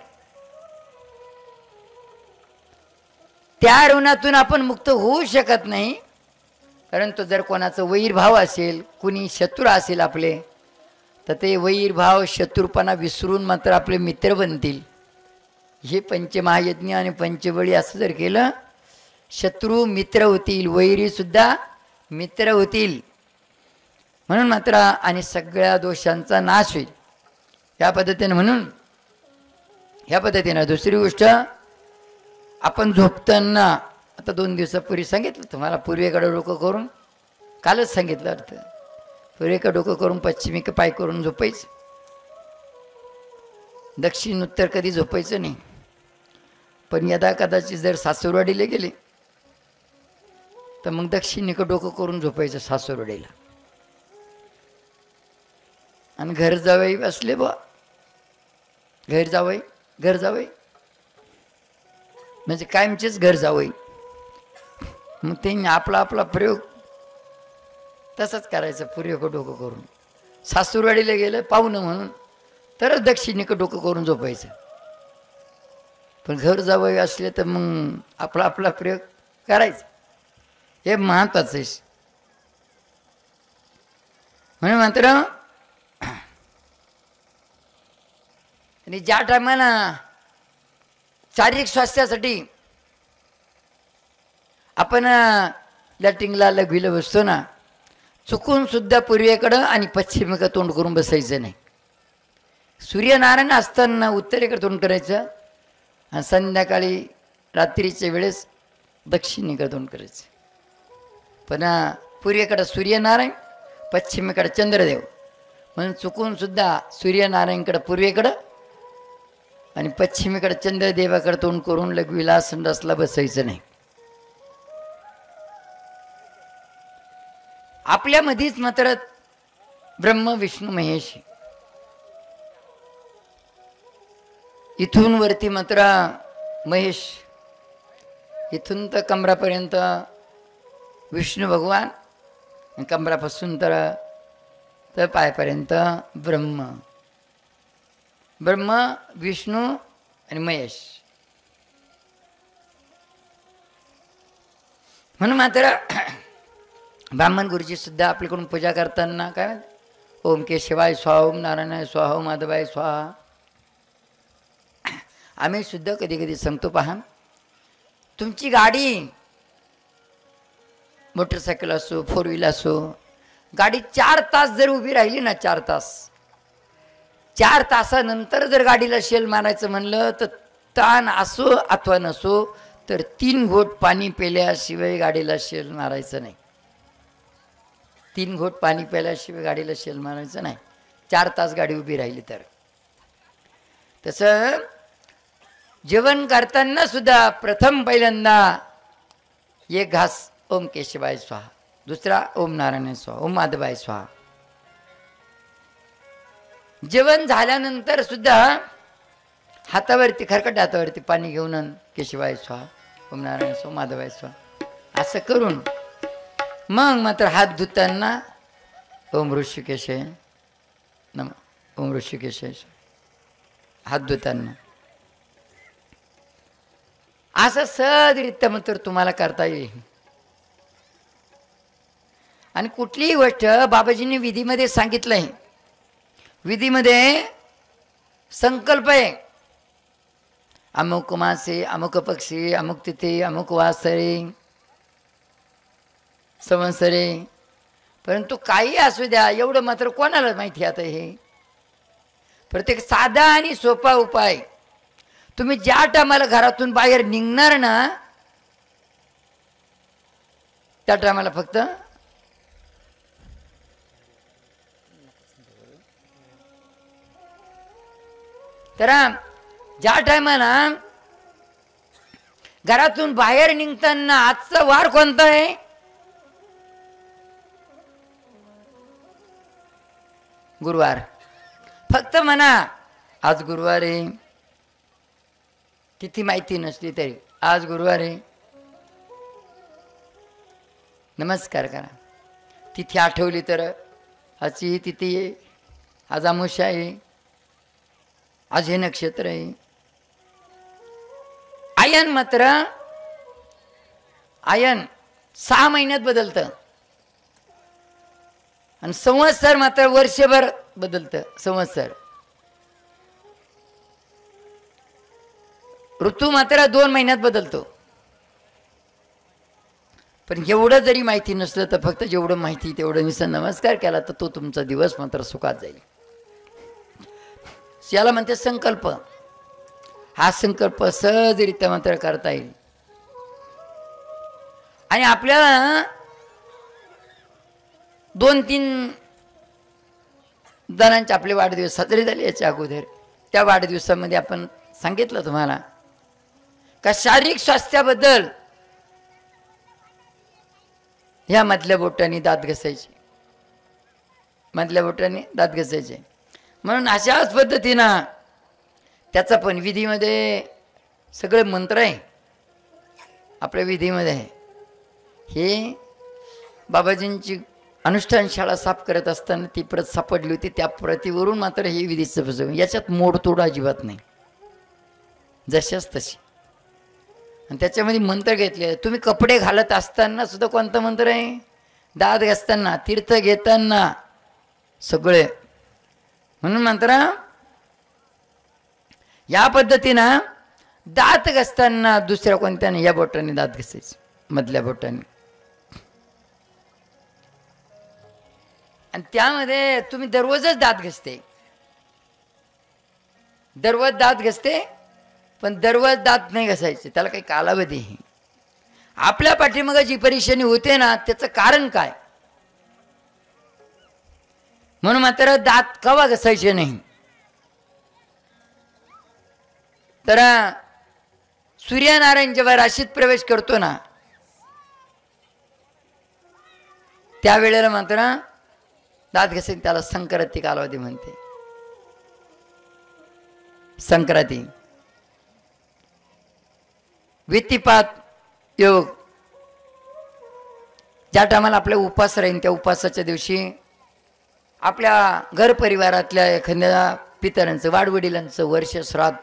त्या ऋणातून आपण मुक्त होऊ शकत नाही. परंतु जर कोणाचं वैरभाव असेल, कुणी शत्रू असेल आपले, तर ते वैरभाव शत्रुपणा विसरून मात्र आपले मित्र बनतील. हे पंचमहायज्ञ आणि पंचबळी असं जर केलं, शत्रू मित्र होतील, वैरी सुद्धा मित्र होतील. म्हणून मात्र आणि सगळ्या दोषांचा नाश होईल या पद्धतीने. म्हणून ह्या पद्धतीनं दुसरी गोष्ट, आपण झोपताना आता 2 दिवसापूर्वी सांगितलं तुम्हाला, पूर्वेकडे डोकं करून, कालच सांगितलं अर्थ, पूर्वेकडे डोकं करून पश्चिमेकडे पाय करून झोपायचं. दक्षिण उत्तर कधी झोपायचं नाही. पण यदा कदाचित जर सासूरवाडीला गेले तर मग दक्षिणेकडे डोकं करून झोपायचं सासूरवाडीला. आणि घर जावई असले बा, घर जावई म्हणजे कायमचेच घर जावई. मग त्यांनी आपला प्रयोग तसंच करायचं, पूर्वेकडे डोकं करून. सासूरवाडीला गेलं पाहुणं म्हणून तरच दक्षिणेकडे डोकं करून झोपायचं. पण घर जावई असले तर मग आपला प्रयोग करायचा. हे महत्वाचं आहे. म्हणून मात्र आणि ज्या टायमाला शारीरिक स्वास्थ्यासाठी आपण लॅट्रिनला लघवीला बसतो ना, चुकून सुद्धा पूर्वेकडं आणि पश्चिमेकडं तोंड करून बसायचं नाही. सूर्यनारायण असताना उत्तरेकडे तोंड करायचं आणि संध्याकाळी रात्रीच्या वेळेस दक्षिणेकडे तोंड करायचं. पण पूर्वेकडं सूर्यनारायण, पश्चिमेकडे चंद्रदेव, म्हणून चुकून सुद्धा सूर्यनारायणकडं पूर्वेकडं आणि पश्चिमेकडे चंद्रदेवाकडे तोंड करून लघवीला संडासला बसायचं नाही. आपल्यामध्येच मात्र ब्रह्म विष्णू महेश, इथून वरती मात्र महेश, इथून तर कमरापर्यंत विष्णू भगवान, कमरापासून तर पायापर्यंत ब्रह्म. ब्रह्म विष्णू आणि महेश. म्हणून मात्र ब्राह्मण गुरुजी सुद्धा आपल्याकडून पूजा करताना काय ओम केशवाय स्वाहा, ओम नारायणाय स्वाहा, ओम माधवाय स्वाहा. आम्ही सुद्धा कधी कधी सांगतो, पहा तुमची गाडी मोटरसायकल असो, फोर व्हीलर असो, गाडी 4 तास जर उभी राहिली ना, 4 तासानंतर जर गाडीला शेल मारायचं म्हणलं तर ताण असो अथवा नसो तर 3 घोट पाणी पेल्याशिवाय गाडीला शेल मारायचं नाही. 3 घोट पाणी प्यायल्याशिवाय गाडीला शेल मारायचं नाही, 4 तास गाडी उभी राहिली तर. तसं जेवण करताना सुद्धा प्रथम पहिल्यांदा एक घास ओम केशवाय स्वाहा, दुसरा ओम नारायणाय स्वाहा, ओम माधवाय स्वाहा. जेवण झाल्यानंतर सुद्धा हातावरती, खरकट हातावरती पाणी घेऊन केशवाय स्वाहा, ओम नारायण स्वाहा, माधवाय स्वाहा असं करून मग मात्र हात धुताना ओम ऋषिकेशाय नमः, ओम ऋषिकेशाय हात धुताना असं सहजरित्या मात्र तुम्हाला करता येईल. आणि कुठलीही गोष्ट बाबाजींनी विधीमध्ये सांगितलंय. विधीमध्ये संकल्प आहे, अमुक मासे, अमुक पक्षी, अमुक तिथे, अमुक वासरे, संवत्सरे, परंतु काही असू द्या, एवढं मात्र कोणाला माहिती. आता हे प्रत्येक साधा आणि सोपा उपाय. तुम्ही ज्या टायमाला घरातून बाहेर निघणार ना, त्या टायमाला फक्त तर ज्या टायमाला घरातून बाहेर निघताना आजचा वार कोणता आहे, गुरुवार. फक्त म्हणा आज गुरुवार आहे, तिथी माहिती नसली तरी आज गुरुवार आहे, नमस्कार करा. तिथी आठवली तर आजची तिथी आहे, आज अमावस्या आहे, आज हे नक्षत्र आहे. आयन मात्र आयन 6 महिन्यात बदलतं आणि संवत्सर मात्र वर्षभर बदलतं. संवत्सर ऋतू मात्र 2 महिन्यात बदलतो. पण एवढं जरी माहिती नसलं तर फक्त जेवढं माहिती तेवढं निसं नमस्कार केला तर तो तुमचा दिवस मात्र सुखात जाईल. याला म्हणते संकल्प. हा संकल्प सहजरित्या मात्र करता येईल. आणि आपल्याला 2-3 जणांचे आपले वाढदिवस साजरे झाले याच्या अगोदर. त्या वाढदिवसामध्ये आपण सांगितलं तुम्हाला का शारीरिक स्वास्थ्याबद्दल ह्या मधल्या बोटाने दात घासायचे, मधल्या बोटाने दात घासायचे. म्हणून अशाच पद्धतीनं त्याचा पण विधीमध्ये सगळे मंत्र आहे आपल्या विधीमध्ये आहे. हे बाबाजींची अनुष्ठान शाळा साफ करत असताना ती प्रत सापडली होती. त्या प्रतीवरून मात्र ही विधीचं पुस्तक. याच्यात मोडतोड अजिबात नाही, जशाच तशी. आणि त्याच्यामध्ये मंत्र घेतले. तुम्ही कपडे घालत असताना सुद्धा कोणता मंत्र आहे, दात घासताना, तीर्थ घेताना, सगळे. म्हणून मंत्र या पद्धतीनं दात घसताना दुसऱ्या कोणत्याने या बोटाने दात घसायचे, मधल्या बोटाने. आणि त्यामध्ये तुम्ही दररोजच दात घसते, दररोज दात घसते, पण दररोज दात नाही घसायचे, त्याला काही कालावधी आहे. आपल्या पाठीमाग जी परेशानी होते ना त्याचं कारण काय, म्हणून मात्र दात कवा घसायचे नाही. तर सूर्यनारायण जेव्हा राशीत प्रवेश करतो ना त्यावेळेला मात्र दात घसे, त्याला संक्रांती कालावधी म्हणते. संक्रांती व्यतिपात योग, ज्या टायमाला आपल्या उपास राहील त्या उपासाच्या दिवशी आपल्या घर परिवारातल्या एखाद्या पितरांचं वाडवडिलांचं वर्ष श्राद्ध,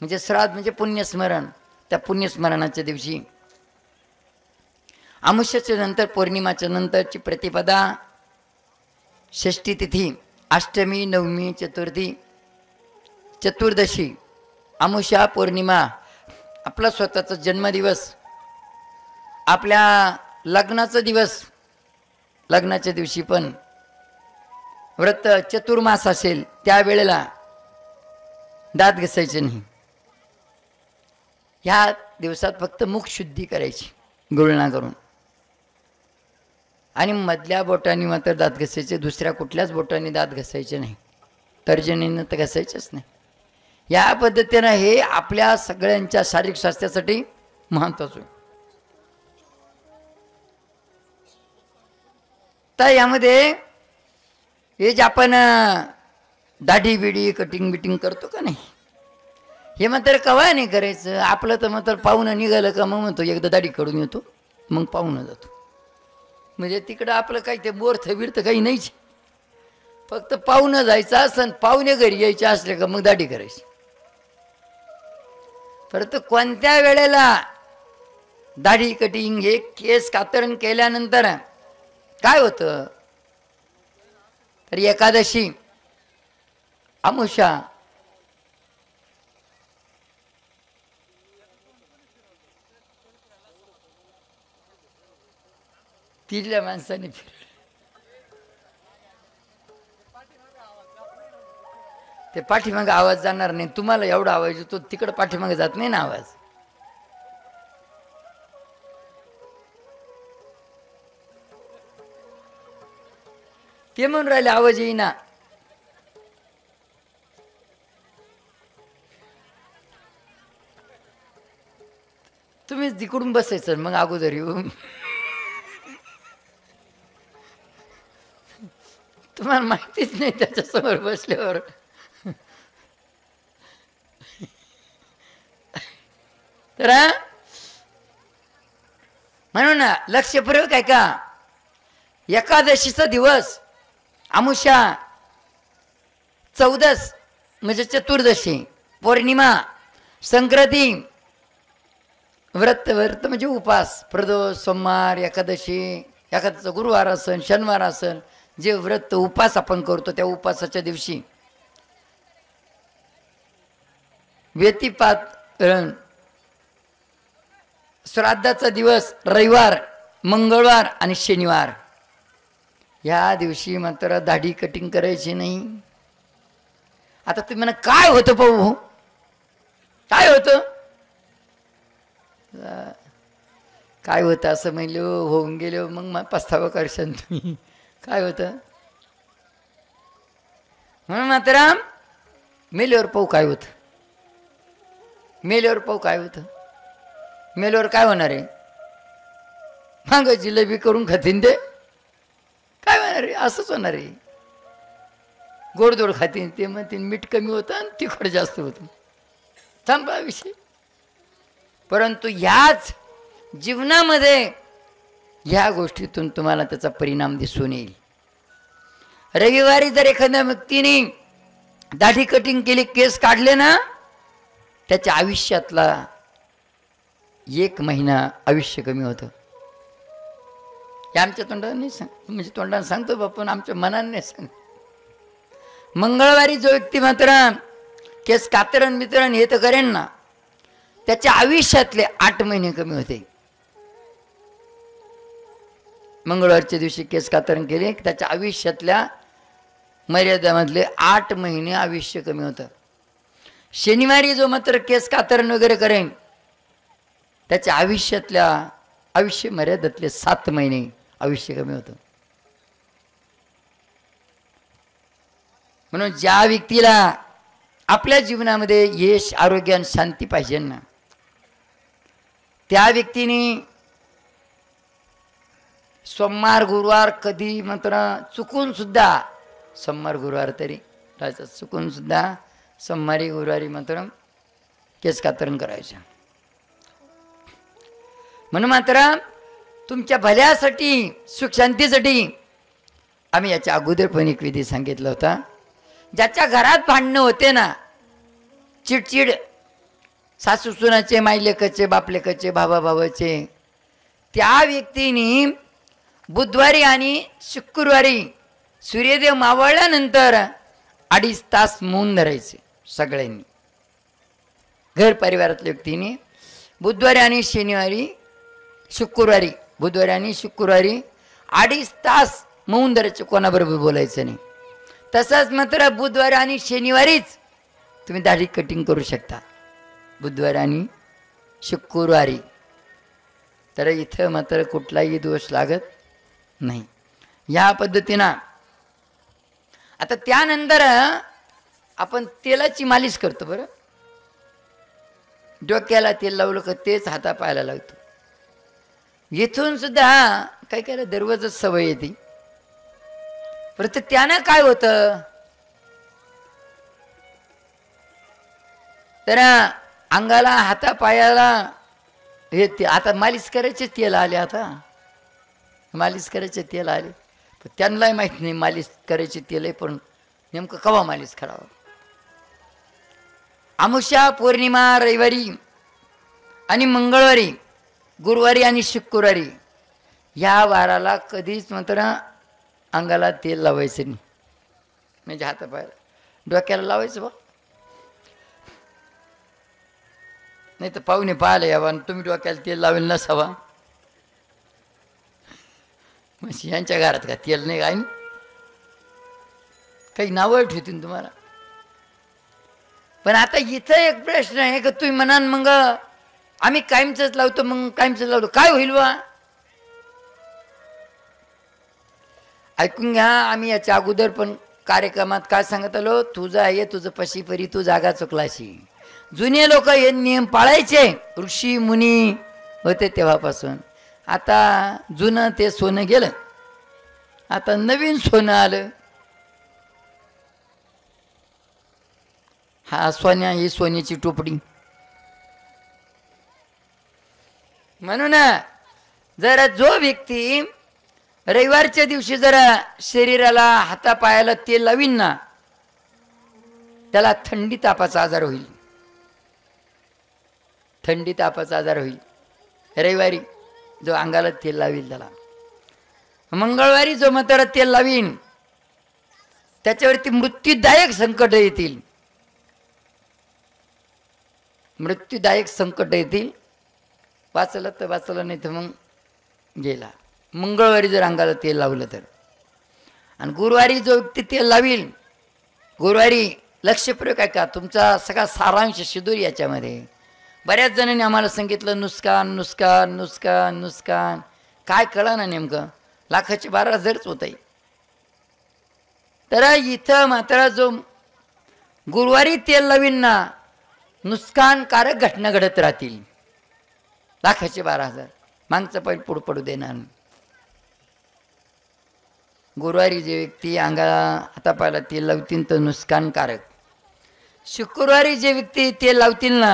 म्हणजे श्राद्ध म्हणजे पुण्यस्मरण, त्या पुण्यस्मरणाच्या दिवशी अमावस्येच्या नंतर पौर्णिमाच्या नंतरची प्रतिपदा, षष्ठी तिथी, अष्टमी, नवमी, चतुर्थी, चतुर्दशी, अमावस्या, पौर्णिमा, आपला स्वतःचा जन्मदिवस, आपल्या लग्नाचा दिवस, लग्नाच्या दिवशी पण व्रत चतुर्मास असेल त्यावेळेला दात घसायचे नाही. ह्या दिवसात फक्त मुख शुद्धी करायची गुळणा करून, आणि मधल्या बोटाने मात्र दात घसायचे, दुसऱ्या कुठल्याच बोटाने दात घसायचे नाही, तर्जनीनं तर घसायचेच नाही. या पद्धतीनं हे आपल्या सगळ्यांच्या शारीरिक स्वास्थ्यासाठी महत्वाचं. तर यामध्ये हे जे आपण दाढी बिडी कटिंग बिटिंग करतो का नाही, हे मात्र कवा नाही करायचं. आपलं तर मात्र पाहुणं निघालं का मग म्हणतो एकदा दाढी काढून येतो, मग पाहुणं जातो. म्हणजे तिकडं आपलं काही ते बोर्थ बिर्थ काही नाहीच, फक्त पाहुणं जायचं असं, पाहुणे घरी यायचे असले का मग दाढी करायची. परंतु कोणत्या वेळेला दाढी कटिंग हे केस कातरण केल्यानंतर काय होतं, तर एकादशी, अमावस्या, तिथल्या माणसाने ते पाठीमागे आवाज जाणार नाही. तुम्हाला एवढा आवाज येतो, तिकडे पाठीमागे जात नाही ना आवाज. ते म्हणून राहिले आवाज येईना. तुम्हीच तिकडून बसायचं मग अगोदर येऊन. तुम्हाला माहितीच नाही त्याच्यासमोर बसल्यावर. तर म्हणून लक्षपूर्वक आहे का, एकादशीचा दिवस, अमावस्या, चौदस म्हणजे चतुर्दशी, पौर्णिमा, संक्रांती, व्रत म्हणजे उपास, प्रदोष, सोमवार, एकादशी, एखाद्याचा गुरुवार असेल, शनिवार असेल, जे व्रत उपास आपण करतो त्या उपासाच्या दिवशी व्यतिपात, श्राद्धाचा दिवस रविवार, मंगळवार आणि शनिवार, या दिवशी मात्र दाढी कटिंग करायची नाही. आता तुम्ही म्हणा काय होतं पाहू, काय होतं, काय होतं असं म्हणलो, होऊन गेलो मग पस्तावा करशान तुम्ही. काय होतं म्हणून मात्र मेल्यावर पाहू काय होतं, मेल्यावर पाहू काय होतं. मेल्यावर काय होणार आहे, माग जिलेबी करून खातीन ते, काय होणार आहे, असंच होणार आहे. गोडधोड खातीन ते म्हणतील मीठ कमी होतं आणि तिखट जास्त होतं, थांबा विषय. परंतु ह्याच जीवनामध्ये ह्या गोष्टीतून तुम्हाला त्याचा परिणाम दिसून येईल. रविवारी जर एखाद्या व्यक्तीने दाढी कटिंग केली, केस काढले ना, त्याच्या आयुष्यातला 1 महिना आयुष्य कमी होतं. हे आमच्या तोंडाने नाही सांग, म्हणजे तोंडाने सांगतो बापून, आमच्या मनाने नाही सांग. मंगळवारी जो व्यक्ती मात्र केस कातरण मित्रण हे तर करेन ना, त्याच्या आयुष्यातले 8 महिने कमी होते. मंगळवारच्या दिवशी केस कातरण केले, त्याच्या आयुष्यातल्या मर्यादामधले 8 महिने आयुष्य कमी होतं. शनिवारी जो मात्र केस कातरण वगैरे करेन, त्याच्या आयुष्य मर्यादातले 7 महिने आयुष्य कमी होतं. म्हणून ज्या व्यक्तीला आपल्या जीवनामध्ये यश, आरोग्य आणि शांती पाहिजे ना, त्या व्यक्तीने सोमवार गुरुवार कधी मात्र चुकून सुद्धा, सोमवार गुरुवार तरी राहायचं, चुकून सुद्धा सोमवारी गुरुवारी मात्र केस कातरण करायचं. म्हणून मात्र तुमच्या भल्यासाठी, सुखशांतीसाठी आम्ही याच्या अगोदर पण एक विधी सांगितला होता. ज्याच्या घरात भांडणं होते ना, चिडचिड, सासू सुनाचे, मायलेकाचे, बापलेकाचे, भावाभावाचे, त्या व्यक्तीने बुधवारी आणि शुक्रवारी सूर्यदेव मावळल्यानंतर 2.5 तास मौन धरायचे. सगळ्यांनी घर परिवारातल्या व्यक्तीने बुधवारी आणि शनिवारी, शुक्रवारी, बुधवारी आणि शुक्रवारी 2.5 तास मौन धरायचे, कोणाबरोबर बोलायचं नाही. तसंच मात्र बुधवारी आणि शनिवारीच तुम्ही दाढी कटिंग करू शकता, बुधवारी आणि शुक्रवारी. तर इथं मात्र कुठलाही दोष लागत नाही. या पद्धतीनं आता त्यानंतर आपण तेलाची मालिश करतो. बरं, डोक्याला तेल लावलं का तेच हातापायाला लावतो. इथून सुद्धा काय काय दररोजच सवय येते. परत त्यानं काय होतं, तर अंगाला, हातापायाला हे आता मालिश करायचे तेल आले, आता मालिश करायचे तेल आले. पण त्यांनाही माहीत नाही मालिश करायचे तेल आहे, पण नेमकं केव्हा मालिश करावं. अमावस्या, पौर्णिमा, रविवारी आणि मंगळवारी, गुरुवारी आणि शुक्रवारी या वाराला कधीच मात्र अंगाला तेल लावायचं नाही. म्हणजे हातापायाला, डोक्याला लावायचं बा, नाही तर पाहुणे पाहायला यावं आणि तुम्ही डोक्याला तेल लावेल नसावा. म्हणजे यांच्या घरात का तेल नाही, काय काही नावं ठेवतील तुम्हाला. पण आता इथं एक प्रश्न आहे का तुम्ही म्हणाल मग आम्ही कायमचंच लावतो, मग कायमचंच लावतो, काय होईल बा. ऐकून घ्या, आम्ही याच्या अगोदर पण कार्यक्रमात काय सांगत आलो, तुझं आहे तुझं पशी परी तू जागा चुकलाशी. जुने लोक हे नियम पाळायचे, ऋषी मुनी होते तेव्हापासून. आता जुनं ते सोनं गेलं, आता नवीन सोनं आलं. हा सोन्या, ही सोन्याची टोपडी. म्हणून जरा जो व्यक्ती रविवारच्या दिवशी जरा शरीराला, हातापायाला तेल लावीन ना, त्याला थंडी तापाचा आजार होईल. थंडी तापाचा आजार होईल रविवारी जो अंगाला तेल लावील त्याला. मंगळवारी जो मात्र तेल लावीन त्याच्यावरती मृत्यूदायक संकट येतील, मृत्यूदायक संकट येतील. वाचलं तर वाचलं, नाही तर मग गेला. मंगळवारी जर अंगाला तेल लावलं तर. आणि गुरुवारी जो व्यक्ती तेल लावील, गुरुवारी लक्षपूर्वक ऐका, तुमचा सगळा सारांश शिदूर याच्यामध्ये. बऱ्याच जणांनी आम्हाला सांगितलं नुकसान नुकसान नुकसान नुकसान, काय कळलं ना नेमकं, 1,12,000च होत आहे. तर इथं मात्र जो गुरुवारी तेल लावीन ना, नुकसानकारक घटना घडत राहतील. 1,12,000 मागचं पैल पुढं पडू देणार नाही. गुरुवारी जे व्यक्ती अंगाला, हातापायाला तेल लावतील तर नुकसानकारक. शुक्रवारी जे व्यक्ती तेल लावतील ना,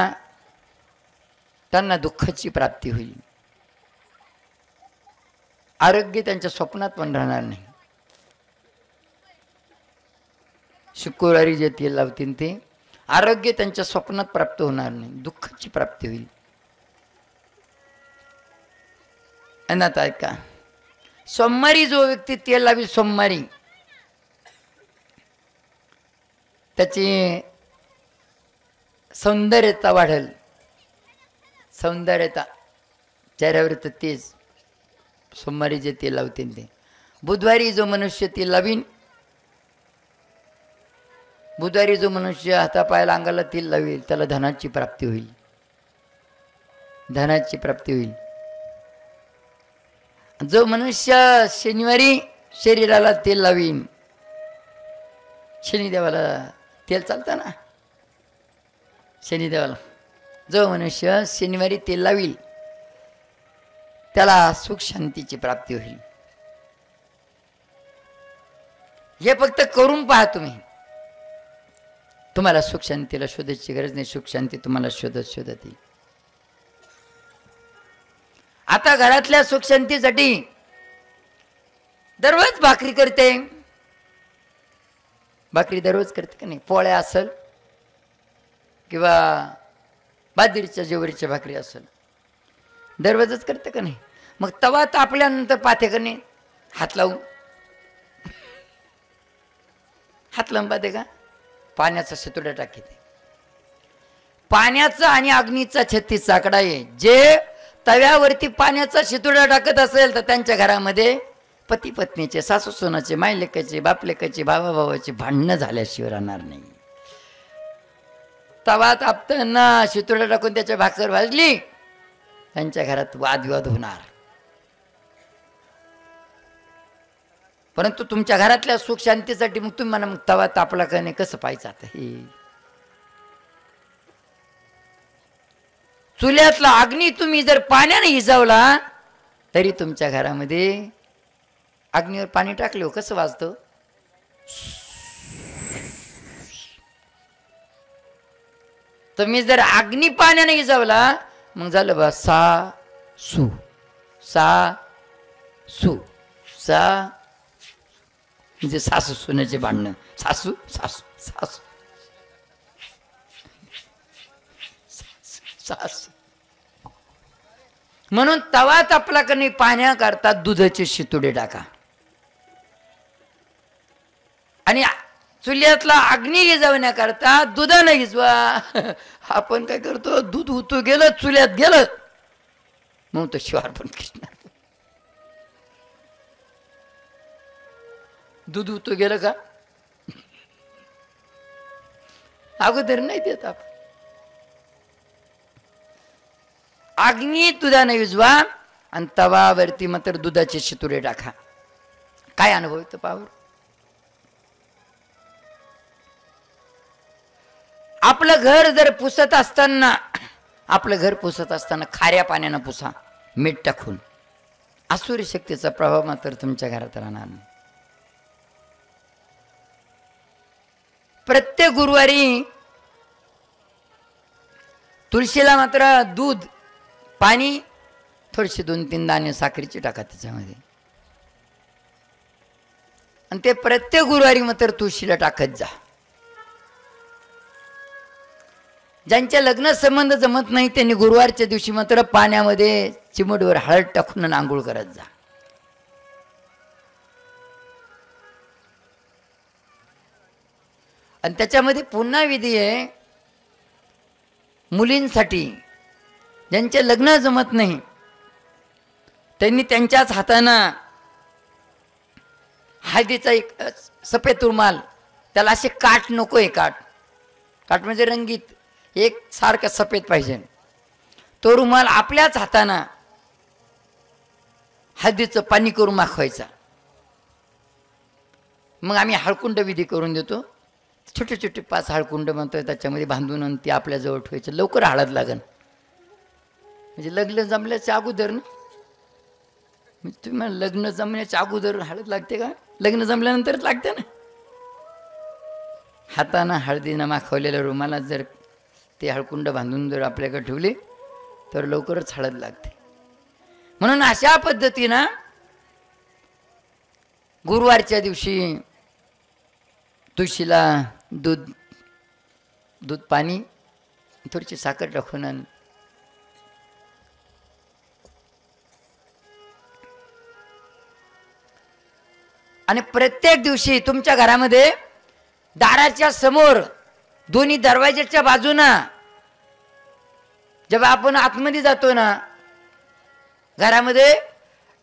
त्यांना दुःखाची प्राप्ती होईल. आरोग्य त्यांच्या स्वप्नात पण राहणार नाही. शुक्रवारी जे तेल लावतील ते आरोग्य त्यांच्या स्वप्नात प्राप्त होणार नाही, दुःखाची प्राप्ती होईल. आणि आता ऐका, सोमवारी जो व्यक्ती तेल लावेल, सोमवारी त्याची सौंदर्यता वाढेल. सौंदर्यता चेहऱ्यावर तर तेच सोमवारी जे तेल लावतील ते. बुधवारी जो मनुष्य तेल लावीन, बुधवारी जो मनुष्य हातापायाला अंगाला तेल लावेल त्याला धनाची प्राप्ती होईल. धनाची प्राप्ती होईल. जो मनुष्य शनिवारी शरीराला तेल लावीन, शनिदेवाला तेल चालतं ना, शनिदेवाला जो मनुष्य शनिवारी तेल लावील त्याला सुख शांतीची प्राप्ती होईल. हे फक्त करून पहा तुम्ही. तुम्हाला सुख शांतीला शोधायची गरज नाही, सुख शांती तुम्हाला शोधत शोधत येईल. आता घरातल्या सुख शांतीसाठी दररोज भाकरी करते, भाकरी दररोज करते का नाही? पोळ्या असेल किंवा बाजरीच्या ज्वारीच्या भाकरी असेल दररोजच करते का नाही? मग तवा तापल्यानंतर पाहते का नाही? हात लावून पाहते का? पाण्याचा शितोडा टाकीते. पाण्याचा आणि अग्नीचा 36 आकडा आहे. जे तव्यावरती पाण्याचा शितोडा टाकत असेल तर त्यांच्या घरामध्ये पती पत्नीचे, सासू सुनाचे, मायलेकाचे, बापलेकाचे, भावाभावाचे भांडणं झाल्याशिवाय राहणार नाही. तवा तापताना शितोडा टाकून त्याच्या भाकर भाजली, त्यांच्या घरात वादविवाद होणार. परंतु तुमच्या घरातल्या सुख शांतीसाठी मग तुम्ही म्हणा, मग तवा तापला का नाही कसं पाहायचं? आता हे चुल्यातला अग्नी तुम्ही जर पाण्याने हिजावला तरी तुमच्या घरामध्ये अग्नीवर पाणी टाकले हो कसं वाजतं? तुम्ही जर अग्नी पाण्याने हिजावला मग झालं बा सा सू सा सू सा, म्हणजे सासू सुनेचे भांडणं. सासू सासू सासू सासू. म्हणून तवा तापला का नाही पाण्याकरता दुधाचे शितोडे टाका. आणि चुल्यातला अग्नी हिजवण्याकरता दुधानं हिजवा. आपण काय करतो? दूध उतू गेलं, चुल्यात गेलं, मग तो शिवार पण कृष्ण. दूध उतू गेलं का अगोदर नाही देत आपण. अग्नी दुधानं विजवा आणि तवावरती मात्र दुधाचे शितोडे टाका. काय अनुभव येतो पावर? आपलं घर जर पुसत असताना, आपलं घर पुसत असताना खाऱ्या पाण्यानं पुसा, मीठ टाकून. आसुरी शक्तीचा प्रभाव मात्र तुमच्या घरात राहणार नाही. प्रत्येक गुरुवारी तुळशीला मात्र दूध, पाणी, थोडीशी 2-3 दाणे साखरेची टाका त्याच्यामध्ये. आणि ते प्रत्येक गुरुवारी मात्र तुळशीला टाकत जा. ज्यांच्या लग्न संबंध जमत नाही त्यांनी गुरुवारच्या दिवशी मात्र पाण्यामध्ये चिमटवर हळद टाकून आंघोळ करत जा. आणि त्याच्यामध्ये पुन्हा विधी आहे मुलींसाठी. ज्यांचे लग्न जमत नाही त्यांनी त्यांच्याच हातानं हळदीचा एक सफेद रुमाल, त्याला असे काठ नकोय, काठ म्हणजे रंगीत एक सारखा सफेद पाहिजे. तो रुमाल आपल्याच हातानं हळदीचं पाणी करून माखवायचा. मग आम्ही हळकुंड विधी करून देतो. छोटे छोटे 5 हळकुंड म्हणतोय त्याच्यामध्ये बांधून आणि ते आपल्या जवळ ठेवायचं. लवकर हळद लागन, म्हणजे लग्न जमल्याच्या अगोदर ना. म्हणजे तुम्ही मला लग्न जमण्याच्या अगोदर हळद लागते का? लग्न जमल्यानंतरच लागते ना. हातानं हळदीनं माखवलेल्या रुमालात जर ते हळकुंड बांधून जर आपल्याकडे ठेवले तर लवकरच हळद लागते. म्हणून अशा पद्धतीनं गुरुवारच्या दिवशी तुळशीला दूध पाणी, थोडीशी साखर टाकून आणि प्रत्येक दिवशी तुमच्या घरामध्ये दाराच्या समोर दोन्ही दरवाजाच्या बाजूना जेव्हा आपण आतमध्ये जातो ना घरामध्ये,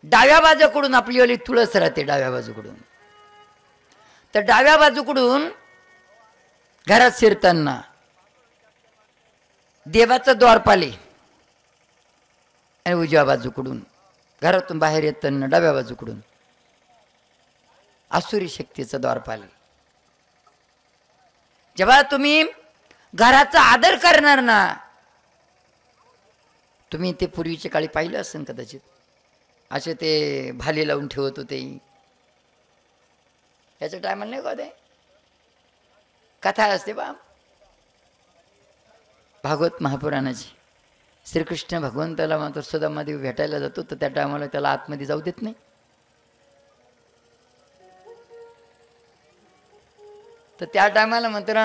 डाव्या बाजूकडून आपली वाली तुळस राहते, डाव्या बाजूकडून. तर डाव्या बाजूकडून घरात शिरताना देवाचं द्वारपाल आहे, आणि उजव्या बाजूकडून घरातून बाहेर येताना डाव्या बाजूकडून आसुरी शक्तीचं द्वारपाल आहे. जेव्हा तुम्ही घराचा आदर करणार ना, तुम्ही ते पूर्वीच्या काळी पाहिलं असेल कदाचित, असे ते भाले लावून ठेवत होते. याच्या टायमाला नाही का ते कथा असते बा भागवत महापुराणाची. श्रीकृष्ण भगवंताला मात्र सुदामादेवी भेटायला जातो, तर त्या टायमाला त्याला आतमध्ये जाऊ देत नाही. तर त्या टायमाला मात्र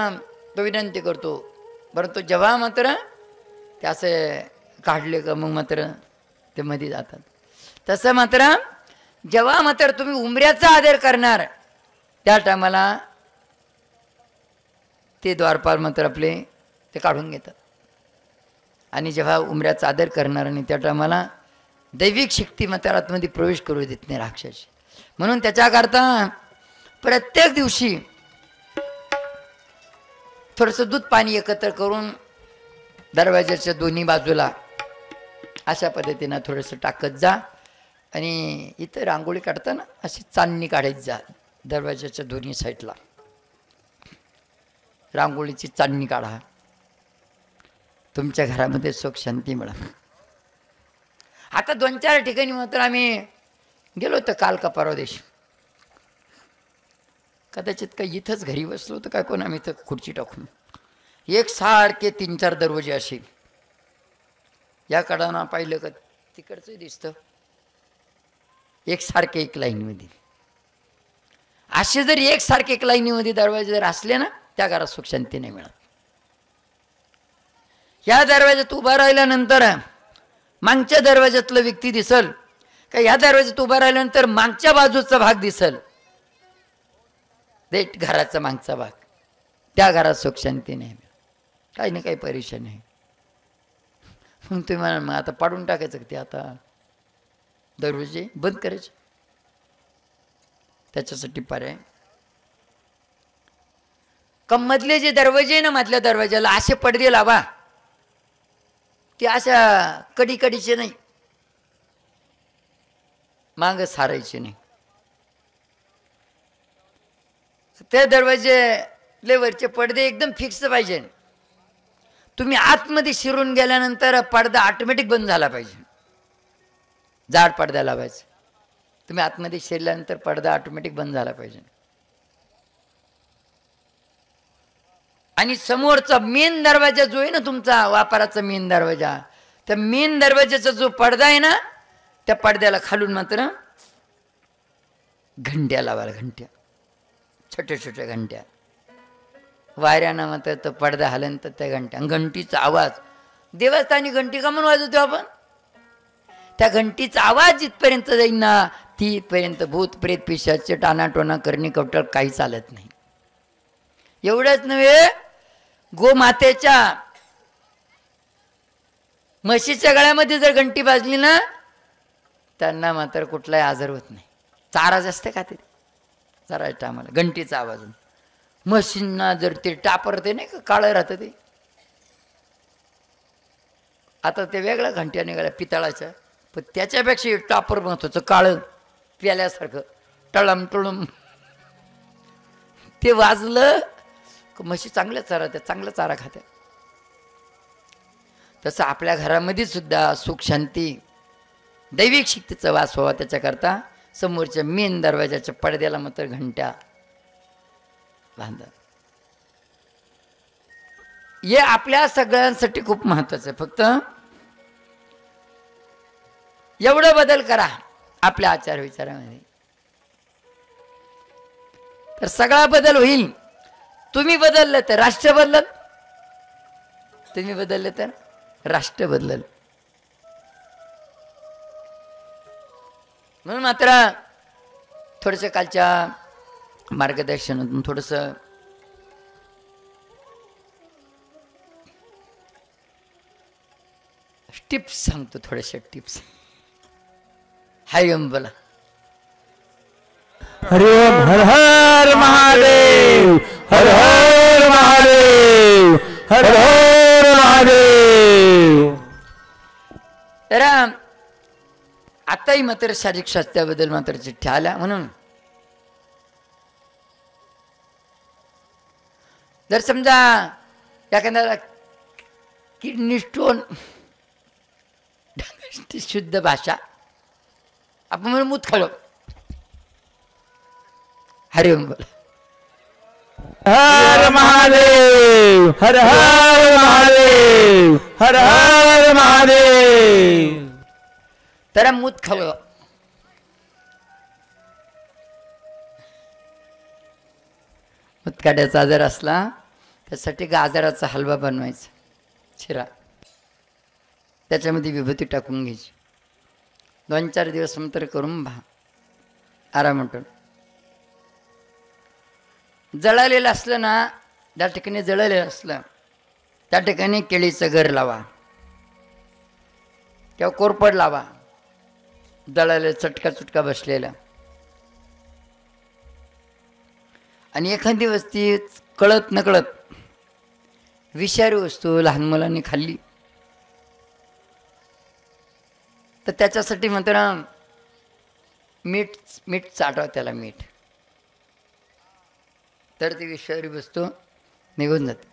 तो विनंती करतो, परंतु जेव्हा मात्र ते असे काढले का मग मात्र ते मध्ये जातात. तसं मात्र जेव्हा मात्र तुम्ही उंबऱ्याचा आदर करणार त्या टायमाला ते द्वारपाल मात्र आपले ते काढून घेतात. आणि जेव्हा उंबऱ्याचा आदर करणार आणि त्या टायमाला दैविक शक्ती मात्र आतमध्ये प्रवेश करू देत नाही राक्षस. म्हणून त्याच्याकरता प्रत्येक दिवशी थोडंसं दूध पाणी एकत्र करून दरवाजाच्या दोन्ही बाजूला अशा पद्धतीनं थोडंसं टाकत जा. आणि इथं रांगोळी काढताना अशी चांदणी काढायची जा, दरवाजाच्या दोन्ही साईडला रांगोळीची चांदणी काढा. तुमच्या घरामध्ये सुख शांती मिळा. आता 2-4 ठिकाणी मात्र आम्ही गेलो होतो काल का परवा दिवशी, कदाचित काय इथंच घरी बसलो होतो काय कोण, आम्ही इथं खुर्ची टाकून एक सारखे 3-4 दरवाजे असे, या कडाना पाहिलं का तिकडचं दिसतं एकसारखे एक लाईनमध्ये. असे जर एकसारखे एक लाईनीमध्ये दरवाजे जर असले ना, त्या घरात सुख शांती नाही मिळत. ह्या दरवाज्यात उभा राहिल्यानंतर मागच्या दरवाज्यातलं व्यक्ती दिसल का, ह्या दरवाज्यात उभा राहिल्यानंतर मागच्या बाजूचा भाग दिसल, देट घराचा मागचा भाग, त्या घरात सुख शांती नाही मिळत. काही ना काही परेशानी आहे. मग तुम्ही म्हणा मग आता पाडून टाकायचं ते, आता दरवाजे बंद करायचे. त्याच्यासाठी पर्याय मधले जे दरवाजे आहे ना, मधल्या दरवाजाला असे पडदे लावा, ते अशा कडीचे नाही, माग सारायचे नाही. त्या दरवाजे लेवरचे पडदे एकदम फिक्स पाहिजे. तुम्ही आतमध्ये शिरून गेल्यानंतर पडदा ऑटोमॅटिक बंद झाला पाहिजे. जाड पडदा लावायचा, तुम्ही आतमध्ये शिरल्यानंतर पडदा ऑटोमॅटिक बंद झाला पाहिजे. आणि समोरचा मेन दरवाजा जो आहे ना तुमचा वापराचा मेन दरवाजा, त्या मेन दरवाजाचा जो पडदा आहे ना, त्या पडद्याला खालून मात्र घंट्या लावायला, घंट्या छोट्या छोट्या घंट्या, वाऱ्यानं मात्र तो पडदा हल्यानंतर त्या घंट्या, घंटीचा आवाज, देवस्थानी घंटी का म्हणून वाजवतो आपण, त्या घंटीचा आवाज जिथपर्यंत जाईल ना तिथपर्यंत भूत प्रेत पिशाचे टानाटोना करणे कवटळ काही चालत नाही. एवढंच नव्हे, गोमातेच्या म्हशीच्या गळ्यामध्ये जर घंटी वाजली ना, त्यांना मात्र कुठलाही आजार होत नाही. चारा जास्त खाते चाराच्या टायमाला घंटीचा आवाज. म्हशींना जर ते टापरते नाही का, काळं राहतं ते, आता ते वेगळ्या घंट्या निघाल्या पितळाच्या, पण त्याच्यापेक्षा टापर महत्वाचं काळं प्याल्यासारखं टळम टळम, ते वाजलं म्हशी चांगल्या चारा त्या, चांगला चारा खात्या. तसं आपल्या घरामध्ये सुद्धा सुख शांती दैविक शक्तीचा वास व्हावा, त्याच्याकरता समोरच्या मेन दरवाजाच्या पडद्याला मात्र घंट्या बांधा. हे आपल्या सगळ्यांसाठी खूप महत्वाचं आहे. फक्त एवढं बदल करा आपल्या आचार विचारामध्ये, तर सगळा बदल होईल. तुम्ही बदललं तर राष्ट्र बदलल, तुम्ही बदलले तर राष्ट्र बदलल. म्हणून मात्र थोडंसं कालच्या मार्गदर्शनातून थोडंसं टिप्स सांगतो, थोड्याशा टिप्स. हरिओम बोला. हरिओम. हर हर महादेव. हर हर महादेव. हर हर महादेव. तर आताही मात्र शारीरिक स्वास्थ्याबद्दल मात्र चिठ्ठ्या आल्या. म्हणून जर समजा एखाद्याला किडनी स्टोन, शुद्ध भाषा आपण म्हणून मुतखळो. हरिओम बोला. हर महादेव. हर हर महादेव. हर हर महादेव. तर मुतखळो. मुतखड्याचा आजार असला त्यासाठी गाजराचा हलवा बनवायचा, शिरा, त्याच्यामध्ये विभूती टाकून घ्यायची, 2-4 दिवस नंतर करून आराम वाटून. जळालेलं असलं ना, ज्या ठिकाणी जळालेलं असलं त्या ठिकाणी केळीचं घर लावा किंवा कोरपड लावा, जळालेलं चटका चुटका बसलेला. आणि एखादी वस्ती कळत नकळत विषारी वस्तू लहान मुलांनी खाल्ली तर त्याच्यासाठी म्हणतो ना, मीठ चाटवा त्याला, मीठ, तर ती विषारी वस्तू निघून जाते.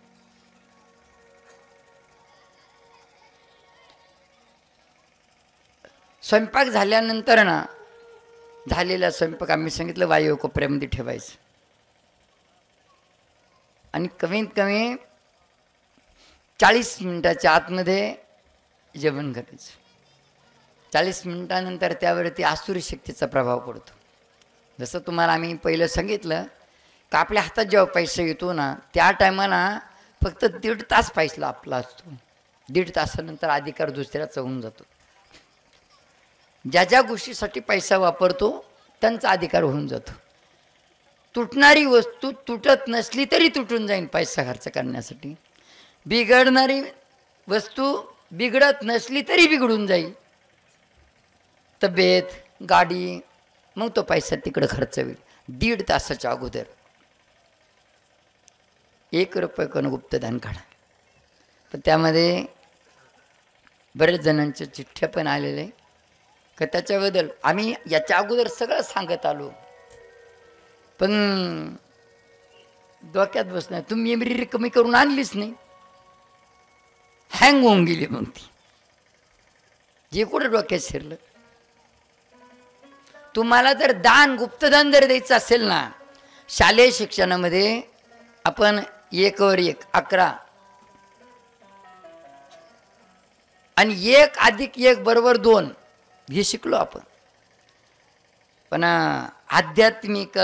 स्वयंपाक झाल्यानंतर ना, झालेला स्वयंपाक आम्ही सांगितलं वायू कोपऱ्यामध्ये ठेवायचं आणि कमीत कमी 40 मिनिटाच्या आतमध्ये जेवण करायचं. 40 मिनिटानंतर त्यावरती आसुरी शक्तीचा प्रभाव पडतो. जसं तुम्हाला आम्ही पहिलं सांगितलं का आपल्या हातात जेव्हा पैसा येतो ना, त्या टायमाला फक्त 1.5 तास पैसा आपला असतो. 1.5 तासानंतर अधिकार दुसऱ्याचा होऊन जातो. ज्या ज्या गोष्टीसाठी पैसा वापरतो त्यांचा अधिकार होऊन जातो. तुटणारी वस्तू तुटत नसली तरी तुटून जाईल पैसा खर्च करण्यासाठी. बिघडणारी वस्तू बिघडत नसली तरी बिघडून जाईल. तब्येत, गाडी, मग तो पैसा तिकडं खर्च होईल. 1.5 तासाच्या अगोदर 1 रुपये कोण गुप्तदान काढा. तर त्यामध्ये बरेच जणांच्या चिठ्ठ्या पण आलेल्या आहे का त्याच्याबद्दल आम्ही याच्या अगोदर सगळं सांगत आलो, पण डोक्यात बसणार. तुम्ही मेमरी कमी करून आणलीच नाही, हँग होऊन गेली. मग ती जे कुठं डोक्यात शिरलं. तुम्हाला जर गुप्तदान जर द्यायचं असेल ना, शालेय शिक्षणामध्ये आपण 1 वर 1 11 आणि 1 अधिक 1 बरोबर 2 हे शिकलो आपण. पण आध्यात्मिक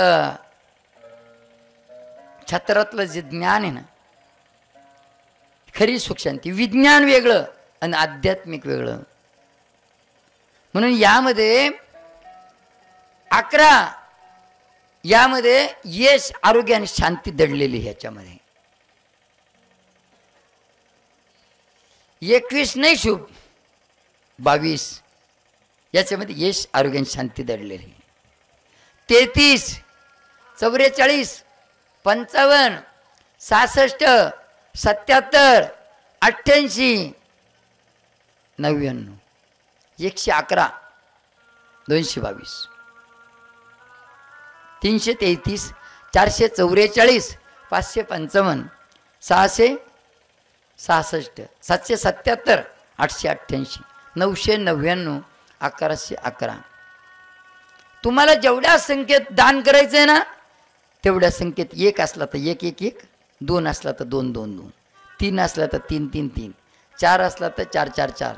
छत्रातलं जे ज्ञान आहे ना, खरी सुख शांती, विज्ञान वेगळं आणि आध्यात्मिक वेगळं. म्हणून यामध्ये 11 यामध्ये यश, आरोग्य आणि शांती दडलेली. ह्याच्यामध्ये 21 नाही शुभ, 22 याच्यामध्ये यश, आरोग्य आणि शांती दडलेली. 33, 44, 55, 66, 77, 88, 99, 111, 222, 333, 444, 555, 666, 777, 888, 999, 1111. तुम्हाला जेवढ्या संख्येत दान करायचं आहे ना, तेवढ्या संख्येत 1 असला तर 1 1 1, 2 असला तर 2 2 2, 3 असला तर 3 3 3, 4 असला तर 4 4 4,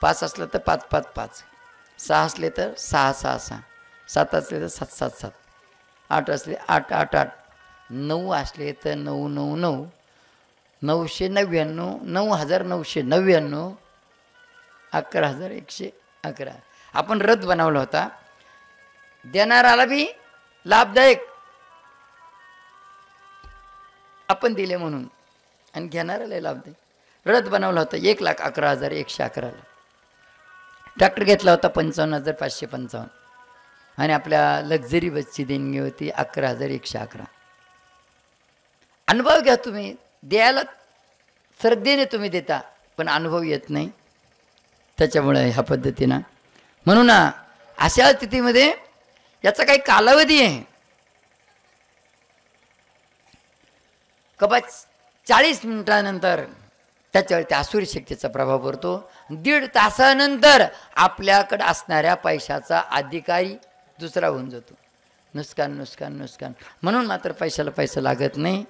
5 असला तर 5 5 5, 6 असले तर 6 6 6, 7 असले तर 7 7 7, 8 असले 8 8 8, 9 असले तर 9 9 9, 999, 9999, 11,111. आपण रथ बनवला होता, देणाराला बी लाभदायक आपण दिले म्हणून आणि घेणाराला लाभदायक रथ बनवला होता. 1,11,111. ट्रॅक्टर घेतला होता 55,555 आणि आपल्या लक्झरी बसची देणगी होती 11,111. अनुभव घ्या तुम्ही, द्यायला श्रद्धेने तुम्ही देता पण अनुभव येत नाही. त्याच्यामुळे ह्या पद्धतीनं म्हणून अशा स्थितीमध्ये याचा काही कालावधी आहे. कपात 40 मिनिटानंतर त्याच्यावरती आसुरी शक्तीचा प्रभाव पडतो. 1.5 तासानंतर आपल्याकडे असणाऱ्या पैशाचा अधिकारी दुसरा होऊन जातो. नुकसान नुकसान नुकसान. म्हणून मात्र पैशाला पैसा लागत नाही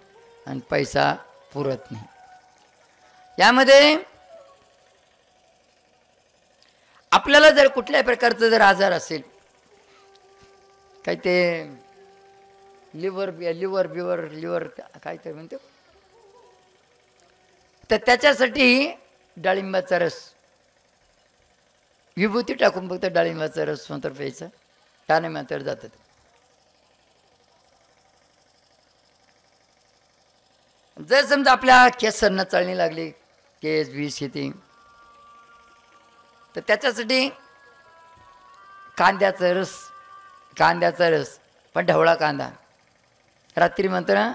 आणि पैसा पुरत नाही. यामध्ये आपल्याला जर कुठल्याही प्रकारचा जर आजार असेल, काही ते लिव्हर काय ते म्हणते, तर त्याच्यासाठी डाळिंबाचा रस, विभूती टाकून फक्त डाळिंबाचा रस मात्र प्यायचा, त्याने मात्र जातात. जर समजा आपल्या केसांना चालणी लागली, केस बीस येते, तर त्याच्यासाठी कांद्याचा रस पण ढवळा कांदा रात्री मात्र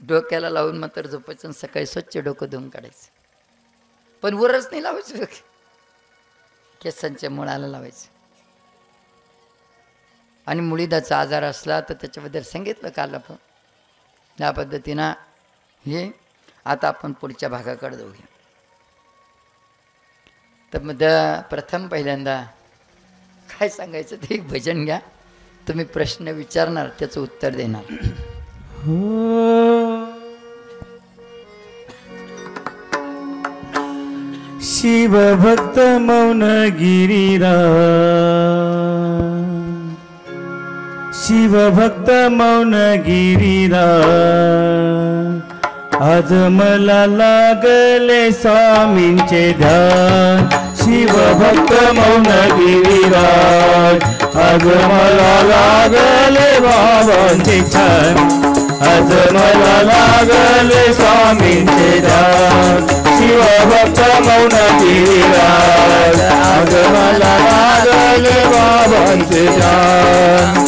डोक्याला लावून मात्र झोपायचं, सकाळी स्वच्छ डोकं धुवून काढायचं. पण वरच नाही लावायचं, केसांच्या मुळाला लावायचं. आणि मुळीदाचा आजार असला तर त्याच्याबद्दल सांगितलं काल आपण. या पद्धतीनं हे आता आपण पुढच्या भागाकडे जाऊया. तर मग प्रथम पहिल्यांदा काय सांगायचं ते एक भजन घ्या. तुम्ही प्रश्न विचारणार, त्याचं उत्तर देणार. शिव भक्त मौन गिरीरा, शिव भक्त मौन गिरीरा, आज मला लागले स्वामींचे ध्यान. शिव भक्त मौन गिरीराज, आज मला लागले बाबांचे छान. आज मला लागले स्वामींचे ध्यान. शिव भक्त मौन गिरीराज, आज मला लागले बाबांचे ध्यान.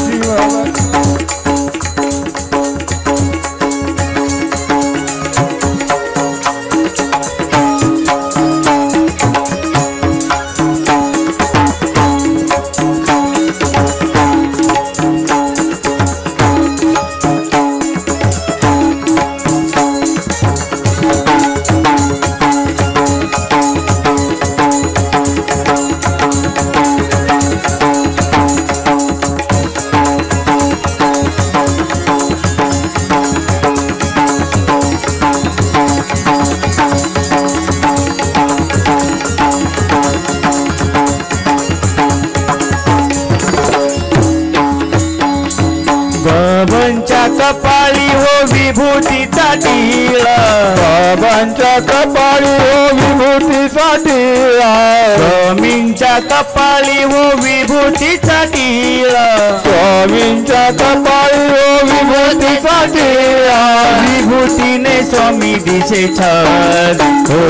कपाळी हो विभूतीचा टिळा, बाबांच्या कपाळी हो विभूतीचा टिळा. स्वामींच्या कपाळी हो विभूतीचा टिळा, स्वामींच्या कपाळी हो विभूतीचा टिळा. विभूतीने स्वामी दिसे छान, हो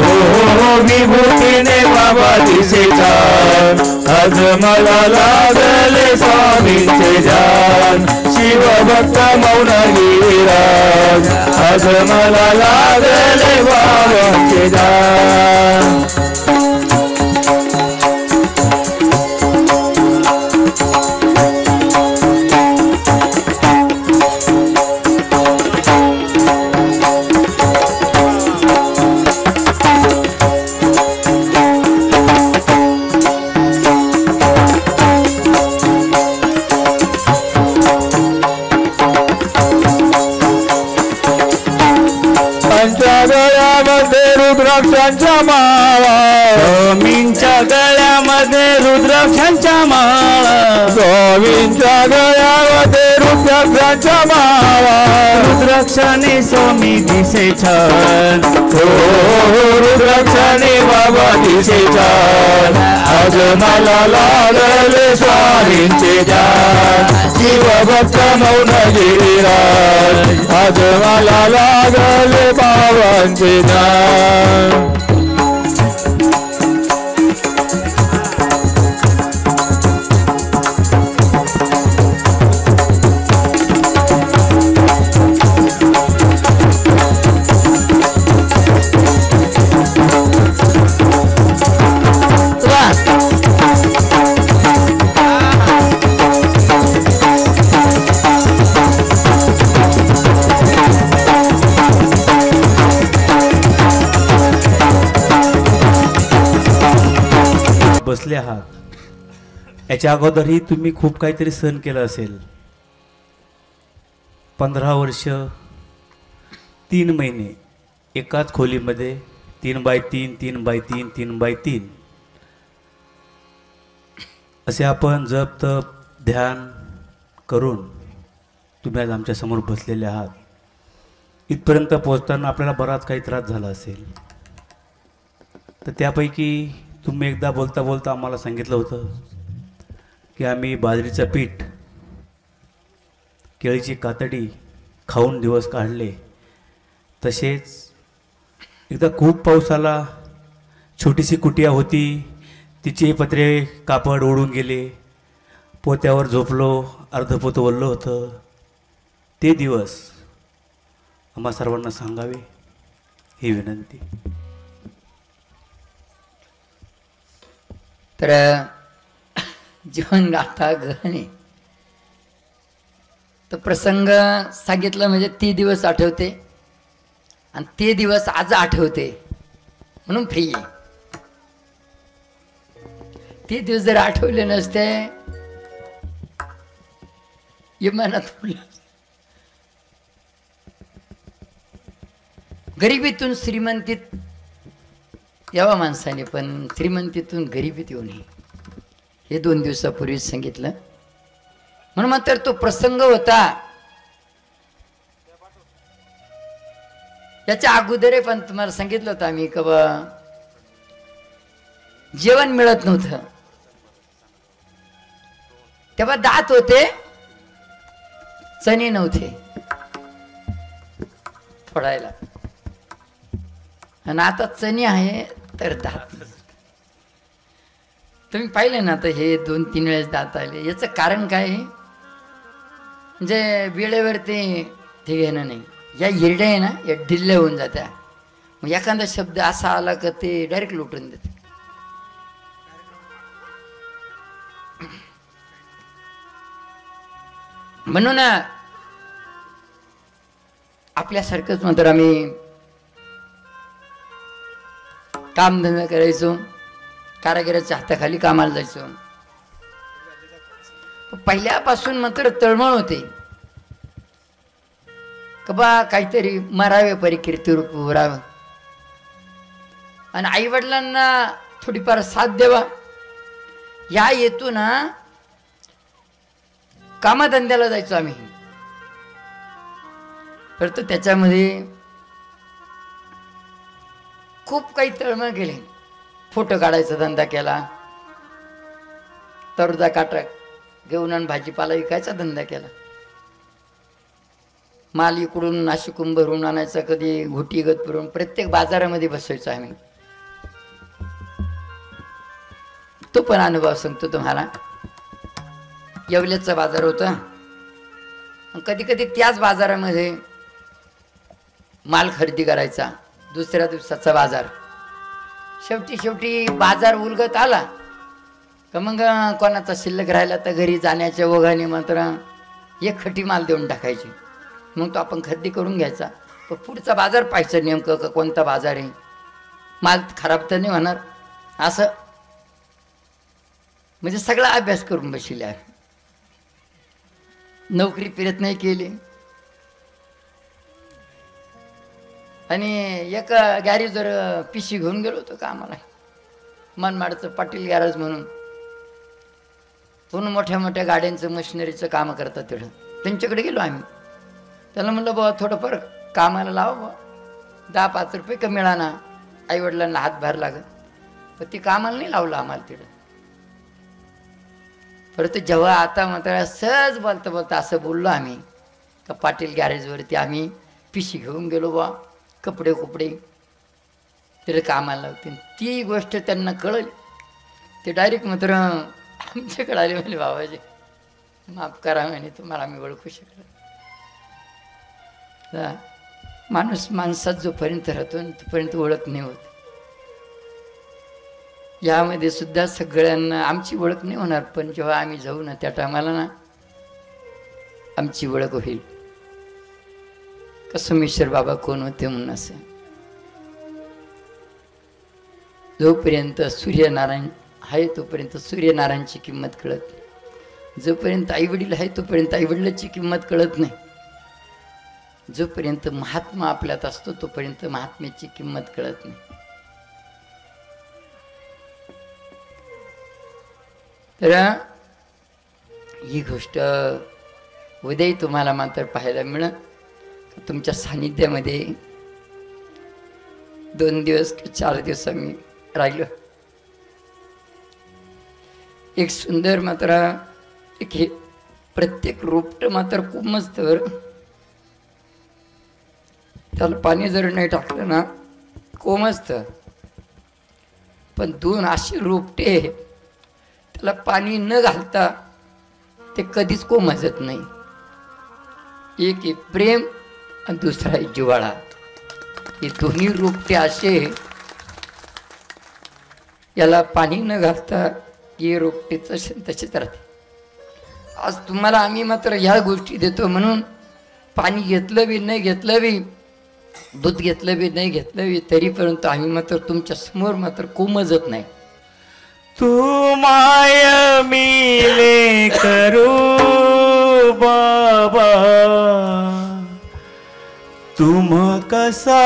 विभूतीने बाबा दिसे छान. आज मला लागले स्वामींचे ध्यान. शिव भक्त मौन गिरीराज, आज मला लागले बाबांचे ध्यान. रुद्राक्षांच्या माळा, स्वामींच्या गळ्यामध्ये रुद्राक्षांच्या माळा, स्वामींच्या गळ्यामध्ये रुद्राक्षांच्या माळा. रुद्राक्षाने स्वामी दिसे छान, हो रुद्राक्षाने बाबा दिसे छान. आज मला लागले स्वामींचे ध्यान. शिव भक्त मौन गिरीराज, आज मला लागले बाबांचे ध्यान. याच्या अगोदरही तुम्ही खूप काहीतरी सहन केलं असेल. 15 वर्ष 3 महिने एकाच खोलीमध्ये 3x3 3x3 3x3 असे आपण जप तप ध्यान करून तुम्ही आज आमच्या समोर बसलेले आहात. इथपर्यंत पोहोचताना आपल्याला बराच काही त्रास झाला असेल. तर त्यापैकी तुम्ही एकदा बोलता बोलता आम्हाला सांगितलं होतं की आम्ही बाजरीचं पीठ केळीची कातडी खाऊन दिवस काढले. तसेच एकदा खूप पाऊस आला, छोटीशी कुटिया होती, तिचे पत्रे कापड ओढून गेले, पोत्यावर झोपलो, अर्धपोत ओढलं होतं. ते दिवस आम्हा सर्वांना सांगावे ही विनंती. तर जीवन गाथा गहने तो प्रसंग सांगितलं म्हणजे ते दिवस आठवते आणि ते दिवस आज आठवते म्हणून फ्री आहे. ते दिवस जर आठवले नसते मनात गरिबीतून श्रीमंतीत यावा माणसाने, पण श्रीमंतीतून गरिबीत येऊ नये हे 2 दिवसापूर्वीच सांगितलं. म्हणून मात्र तो प्रसंग होता. याच्या अगोदर पण तुम्हाला सांगितलं होतं आम्ही की जेवण मिळत नव्हतं, तेव्हा दात होते, चणे नव्हते फोडायला, आणि आता चणे आहे तर दात. तुम्ही पाहिले ना आता हे 2-3 वेळेस दात आले. याचं कारण काय आहे? म्हणजे वेळेवरती ते घेणं नाही. या हिरड्या आहे ना, या ढिल्ल्या होऊन जात्या. मग एखादा शब्द असा आला का ते डायरेक्ट लुटून देते. म्हणून आपल्यासारखंच मात्र आम्ही कामधंदा करायचो, कारागिराच्या हाताखाली कामाला जायचो. पहिल्यापासून मात्र तळमळ होते का बा काहीतरी मरावे परी कीर्तिरूप उरावं आणि आई वडिलांना थोडीफार साथ द्यावा. या येतो ना कामधंद्याला जायचो आम्ही. परंतु त्याच्यामध्ये खूप काही तळमळ गेले. फोटो काढायचा धंदा केला, तरुदा काटा घेऊन आणि भाजीपाला विकायचा धंदा केला. माल इकडून नाशिकून भरून आणायचा, कधी घोटी गत भरून प्रत्येक बाजारामध्ये बसायचो आम्ही. तो पण अनुभव सांगतो तुम्हाला. येवल्याचा बाजार होता, कधी कधी त्याच बाजारामध्ये माल खरेदी करायचा. दुसऱ्या दिवसाचा बाजार. शेवटी बाजार उलगत आला का मग कोणाचा शिल्लक राहिला तर घरी जाण्याच्या ओघाने मात्र एक खटी माल देऊन टाकायची. मग तो आपण खरेदी करून घ्यायचा. पण पुढचा बाजार पाहायचा नेमकं का कोणता बाजार आहे, माल खराब तर नाही होणार असं. म्हणजे सगळा अभ्यास करून बसले आहे. नोकरी प्रयत्न केली आणि एक गॅरेजवर पिशी घेऊन गेलो होतो कामाला. मनमाडचं पाटील गॅरेज म्हणून. पूर्ण मोठ्या मोठ्या गाड्यांचं मशिनरीचं काम करतात तिथं. त्यांच्याकडे गेलो आम्ही. त्याला म्हणलं बाबा थोडंफार कामाला लावा बा, 10-5 रुपये कमी मिळाना, आईवडिलांना हातभार लागत. पण ती कामाला नाही लावलं आम्हाला तिथं. परंतु जेव्हा आता मात्र सहज बोलता बोलता असं बोललो आम्ही का पाटील गॅरेजवरती आम्ही पिशी घेऊन गेलो बा, कपडे तिथे कामाला लावते. ती गोष्ट त्यांना कळली. ते डायरेक्ट मात्र आमच्याकडे आले म्हणे बाबाजी माफ करा म्हणे, तुम्हाला आम्ही ओळखू शकलो. माणूस माणसात जोपर्यंत राहतो तोपर्यंत ओळख नाही होत. यामध्ये सुद्धा सगळ्यांना आमची ओळख नाही होणार, पण जेव्हा आम्ही जाऊ ना त्या टायमाला ना आमची ओळख होईल. सोमेश्वर बाबा कोण होते म्हणून. असं जोपर्यंत सूर्यनारायण आहे तोपर्यंत सूर्यनारायणची किंमत कळत नाही. जोपर्यंत आईवडील आहे तोपर्यंत आईवडिलाची किंमत कळत नाही. जोपर्यंत महात्मा आपल्यात असतो तोपर्यंत महात्म्याची किंमत कळत नाही. तर ही गोष्ट उद्याही तुम्हाला मात्र पाहायला मिळेल. तुमच्या सानिध्यामध्ये 2 दिवस 4 दिवस आम्ही राहिलो. एक सुंदर मात्र एक हे प्रत्येक रोपट मात्र खूप मस्त. त्याला पाणी जर नाही टाकलं ना कोमजत. पण 2 असे रोपटे त्याला पाणी न घालता ते कधीच कोमजत नाही. एक आहे प्रेम आणि दुसरा आहे जिव्हाळा. हे दोन्ही रोपटे असे याला पाणी न घालता हे रोपटे तसेच राहते. आज तुम्हाला आम्ही मात्र ह्या गोष्टी देतो म्हणून पाणी घेतलं बी नाही घेतलं बी, दूध घेतलं बी नाही घेतलं बी, तरीपर्यंत आम्ही मात्र तुमच्या समोर मात्र कोमजत नाही. तू माय मिले करू बाबा, तुम कसा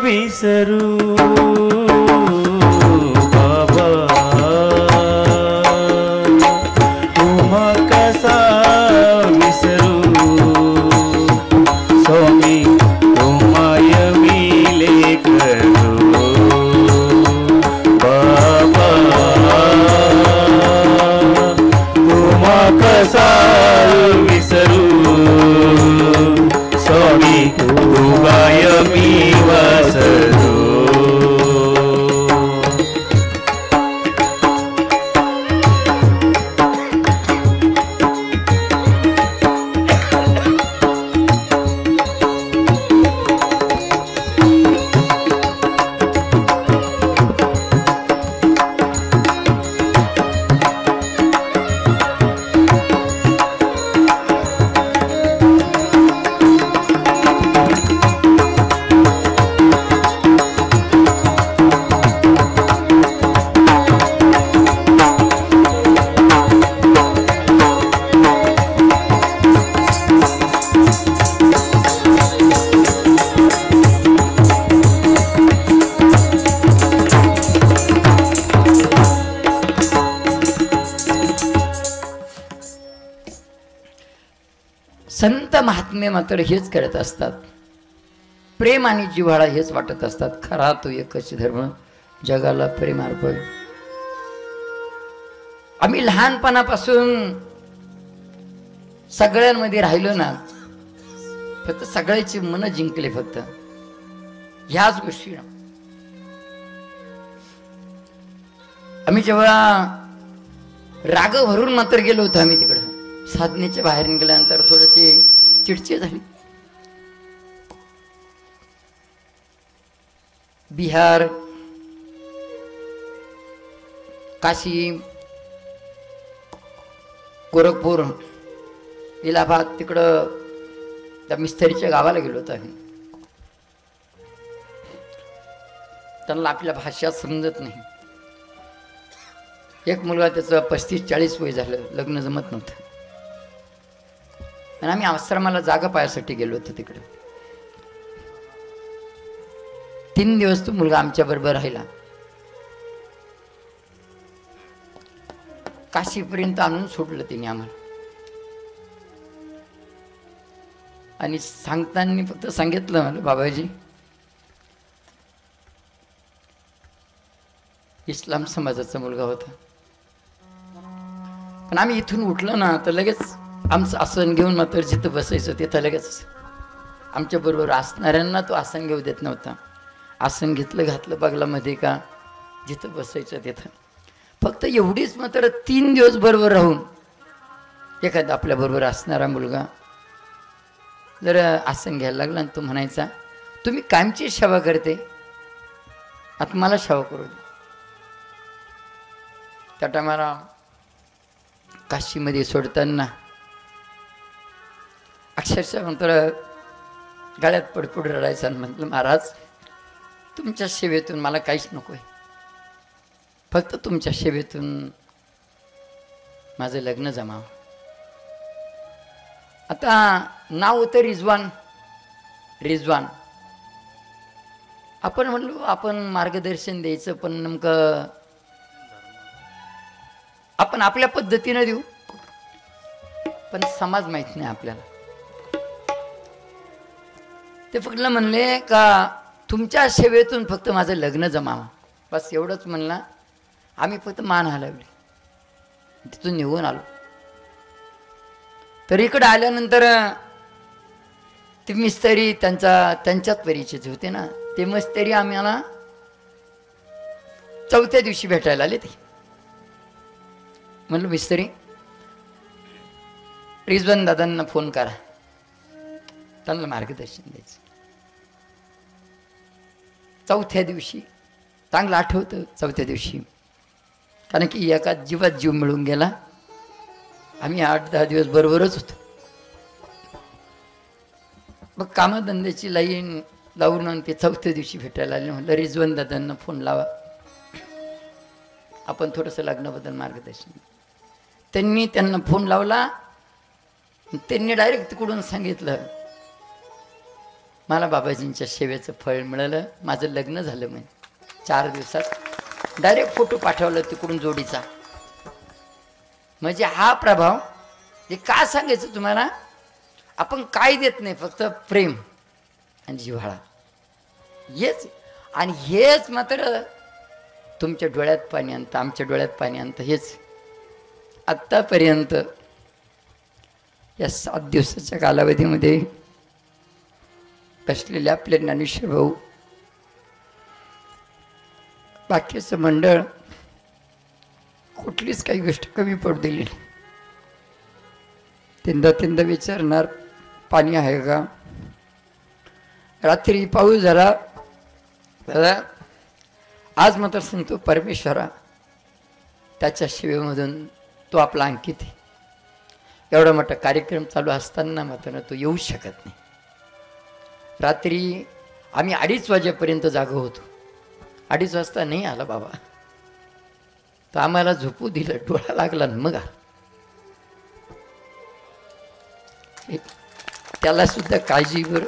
विसरू बाबा, तुम कसा विसरू स्वामी, तुमाय मिले करू बाबा, तुमा कसा विसरू स्वामी, तुगाय मी वासरू. संत महात्मे मात्र हेच करत असतात. प्रेम आणि जिव्हाळा हेच वाटत असतात. खरा तो एकच धर्म जगाला प्रेम अर्पण. आम्ही लहानपणापासून सगळ्यांमध्ये राहिलो ना, फक्त सगळ्याची मन जिंकले फक्त ह्याच गोष्टी. आम्ही जेव्हा राग भरून मात्र गेलो होतो आम्ही तिकडं साधनेच्या बाहेर निघाल्यानंतर थोडेसे चिडचिड झाली. बिहार, काशी, गोरखपूर, इलाहाबाद तिकडं त्या मिस्त्रीच्या गावाला गेलो होतो आम्ही. त्यांना आपल्या भाषा समजत नाही. एक मुलगा त्याचं 35-40 वय झालं, लग्न जमत नव्हतं. आणि आम्ही आश्रमाला जागा पायासाठी गेलो होतो तिकडे. 3 दिवस तो मुलगा आमच्या बरोबर राहिला. काशीपर्यंत आणून सोडलं तिने आम्हाला. आणि सांगताना फक्त सांगितलं मला, बाबाजी इस्लाम समाजाचा मुलगा होता. पण आम्ही इथून उठलो ना तर लगेच आमचं आसन घेऊन मात्र जिथं बसायचं तिथं लगेच आमच्या बरोबर असणाऱ्यांना तो आसन घेऊ देत नव्हता. आसन घेतलं घातलं बगलामध्ये का जिथं बसायचं तिथं. फक्त एवढीच मात्र 3 दिवस बरोबर राहून एखादा आपल्या बरोबर असणारा मुलगा जर आसन घ्यायला लागला आणि तो म्हणायचा, तुम्ही कायमची सेवा करते, आता मला सेवा करू दे. त्या टायमाला काशीमध्ये सोडताना अक्षरशः नंतर गाड्यात पडपड रडायचं आणि म्हटलं, महाराज तुमच्या सेवेतून मला काहीच नको आहे, फक्त तुमच्या सेवेतून माझं लग्न जमावं. आता नाव होतं रिजवान. रिजवान आपण म्हणलो आपण मार्गदर्शन द्यायचं, पण नेमकं आपण आपल्या पद्धतीनं देऊ, पण समाज माहित नाही आपल्याला. ते फक्त म्हणले का तुमच्या सेवेतून फक्त माझं लग्न जमावं, बस एवढंच म्हणला. आम्ही फक्त मान हलवली, तिथून निघून आलो. तर इकडं आल्यानंतर ते मिस्त्री त्यांच्यात परिचित होते ना, ते मिस्त्री आम्हाला चौथ्या दिवशी भेटायला आले. ते म्हणलं मिस्त्री रिजवान दादांना फोन करा, त्यांना मार्गदर्शन द्यायचं. चौथ्या दिवशी चांगलं आठवतं. चौथ्या दिवशी कारण की एका जीवात जीव मिळून गेला. आम्ही 8-10 दिवस बरोबरच होतो. मग कामधंद्याची लाईन लावून ते चौथ्या दिवशी भेटायला आले. म्हणलं रिजवान दादांना फोन लावा, आपण थोडंसं लग्नाबद्दल मार्गदर्शन. त्यांना फोन लावला. त्यांनी डायरेक्ट तिकडून सांगितलं मला बाबाजींच्या सेवेचं फळ मिळालं, माझं लग्न झालं. म्हणे 4 दिवसात डायरेक्ट फोटो पाठवला तिकडून जोडीचा. म्हणजे हा प्रभाव हे का सांगायचं तुम्हाला, आपण काय देत नाही, फक्त प्रेम आणि जिव्हाळा हेच. आणि हेच मात्र तुमच्या डोळ्यात पाणी आणतं, आमच्या डोळ्यात पाणी आणतं. हेच आत्तापर्यंत या 7 दिवसाच्या कालावधीमध्ये बसलेले आपले ज्ञानेश्वर भाऊ, बाकीचं मंडळ कुठलीच काही गोष्ट कमी पडू दिली नाही. तीनदा विचारणार पाणी आहे का. रात्री पाऊस झाला दादा, आज मात्र सांगतो परमेश्वरा त्याच्या सेवेमधून तो आपला अंकित आहे. एवढा मोठा कार्यक्रम चालू असताना मात्र तो येऊ शकत नाही. रात्री आम्ही 2:30 वाजेपर्यंत जागो होतो. 2:30 वाजता नाही आला बाबा, तर आम्हाला झोपू दिलं. डोळा लागला मग त्याला सुद्धा काळजीवर.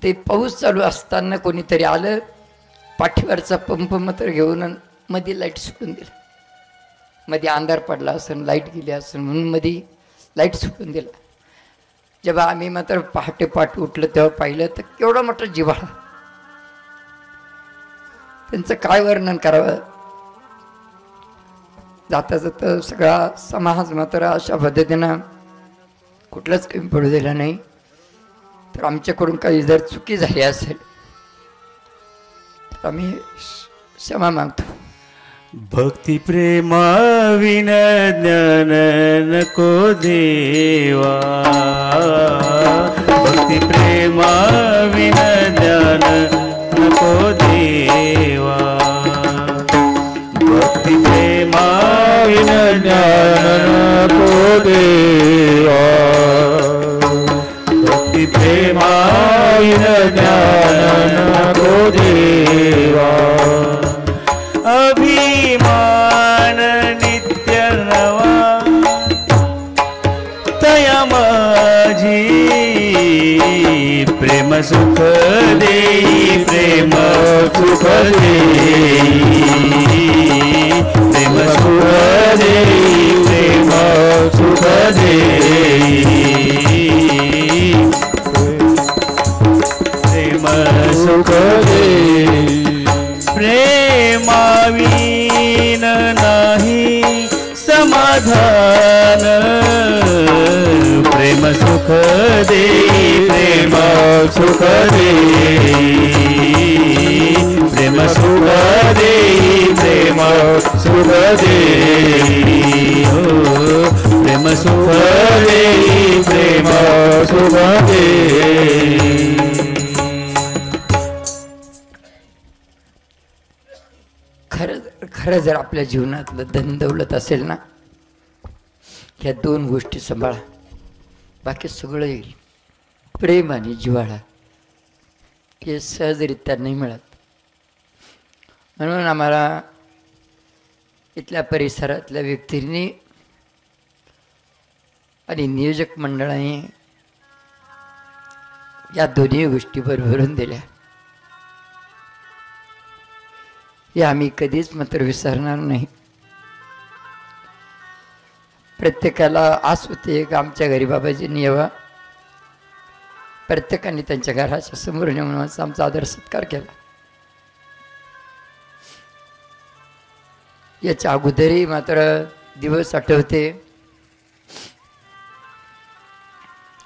ते पाऊस चालू असताना कोणीतरी आलं, पाठीवरचा पंप मात्र घेऊन मध्ये लाईट सुटून दिला. मध्ये अंधार पडला असेल, लाईट गेली असेल म्हणून मध्ये लाईट सुटून दिला. जेव्हा आम्ही मात्र पहाटे उठलं तेव्हा पाहिलं तर केवढा मोठा जिव्हाळा. त्यांचं काय वर्णन करावं. जाता जाता सगळा समाज मात्र अशा पद्धतीनं कुठलंच कमी पडू दिलं नाही. तर आमच्याकडून काही जर चुकी झाली असेल तर आम्ही क्षमा मागतो. भक्ती प्रेमा विन ज्ञान नको देवा, भक्ती प्रेमा विन ज्ञान नको देवा, भक्ती प्रेमा विन ज्ञान नको देवा, भक्ती प्रेमा विन ज्ञान नको देवा. अभिमान नित्य नवा तया माझी, प्रेम सुख देई प्रेम सुख देई, प्रेम सुख देई प्रेम सुख देई, प्रेम सुख देई. प्रेमाविन नाही समाधान, प्रेम सुख देई प्रेम सुख देई, प्रेम सुख देई प्रेम सुख देई, प्रेम सुख देई प्रेम सुख देई. खरं जर आपल्या जीवनातलं धन दौलत असेल ना, ह्या 2 गोष्टी सांभाळा, बाकी सगळं येईल. प्रेम आणि जिव्हाळा हे सहजरित्या नाही मिळत. म्हणून आम्हाला इथल्या परिसरातल्या व्यक्तींनी आणि नियोजक मंडळाने या दोन्ही गोष्टी भरभरून दिल्या. हे आम्ही कधीच मात्र विसरणार नाही. प्रत्येकाला आस होते की आमच्या घरी बाबाजींनी यावा. प्रत्येकाने त्यांच्या घराच्या समोर नेऊन आमचा आदर सत्कार केला. याच्या अगोदरही मात्र दिवस आठवते,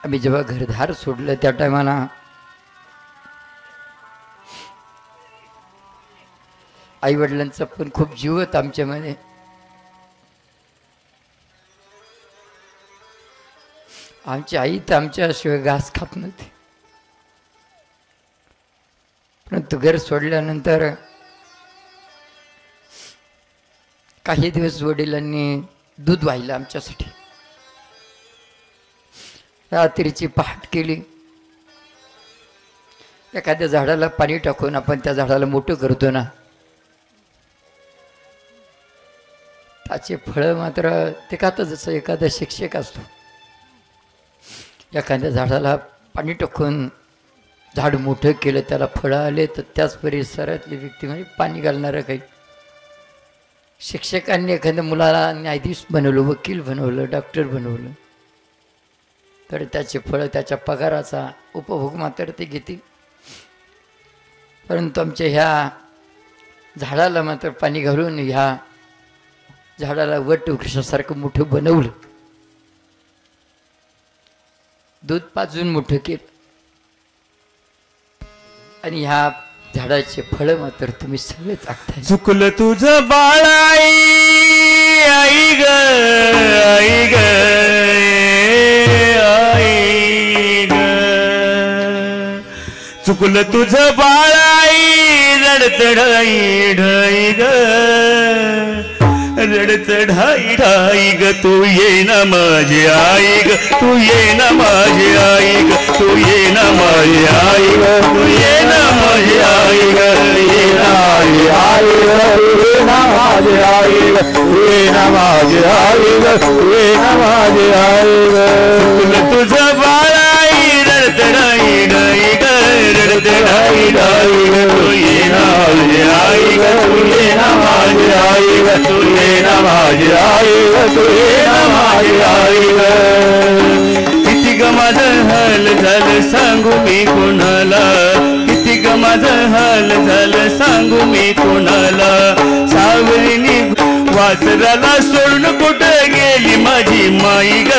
आम्ही जेव्हा घरदार सोडलं त्या टायमाला आई वडिलांचा पण खूप जीव होता आमच्यामध्ये. आमची आई तर आमच्याशिवाय घास खात नव्हती. परंतु घर सोडल्यानंतर काही दिवस वडिलांनी दूध वाहिलं आमच्यासाठी. रात्रीची पहाट केली. एखाद्या झाडाला पाणी टाकून आपण त्या झाडाला मोठं करतो ना, त्याचे फळं मात्र ते खातं. जसं एखादा शिक्षक असतो, एखाद्या झाडाला पाणी टाकून झाड मोठं केलं, त्याला फळं आले, तर त्याच परिसरातली व्यक्ती म्हणजे पाणी घालणारं काही. शिक्षकांनी एखाद्या मुलाला न्यायाधीश बनवलं, वकील बनवलं, डॉक्टर बनवलं, तर त्याचे फळं त्याच्या पगाराचा उपभोग मात्र ते घेतील. परंतु आमच्या ह्या झाडाला मात्र पाणी घालून ह्या झाडाला वट वृक्षासारखं मोठं बनवलं, दूध पाजून मोठं केलं, आणि ह्या झाडाचे फळ मात्र तुम्ही सगळे चाखताय. चुकलं तुझं बाळाई आई ग आई ग आई ग, चुकलं तुझं बाळाई रडत ढाई ढाई ग, रडत ढाई ढाई ग. तू ये ना माझी आई ग, तू ये ना माझी आई ग, तू ये ना माझी आई ग, तू ये ना माझी आई ग, ये ना माझी आई ग, ये ना माझी आई ग, ये ना माझी आई ग, ये ना माझी आई ग. चुकलं तुझं बाळाई रडत ढाई ढाई ग, रडत ढाई ढाई ग. तू ये ना माझी आई ग, तू ये ना माझी आई ग, तू ये ना माझी आई ग, तू ये ना माझी आई ग. किती ग माझं हाल झालं सांगू मी कोणाला, किती ग माझं हाल झालं सांगू मी कोणाला. सावरीनी वासराला सोडून कुठं गेली माझी माई ग,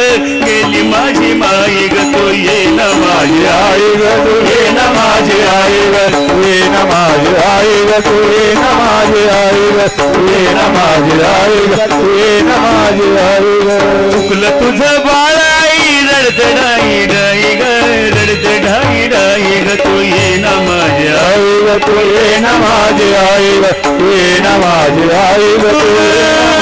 गेली माझी माई ग. तू ये ना माझी आई ग, तू ये ना माझी आई ग, तू ये ना माझी आई ग, तू ये ना माझी आई ग, तू ये ना माझी आई ग, तू ये ना माझी आई ग. चुकलं तुझं बाळाई रडत ढाई ढाई ग, रडत ढाई ढाई ग. तू ये ना माझी आई ग, तू ये ना माझी आई ग, तू ये ना माझी आई ग, तू ये ना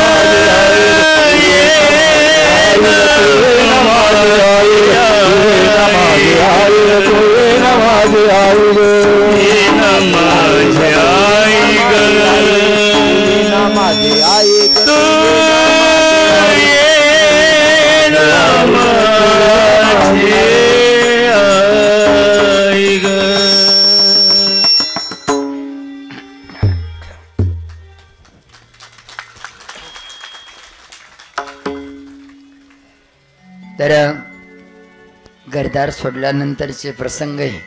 तर घरदार सोडल्यानंतरचे प्रसंगही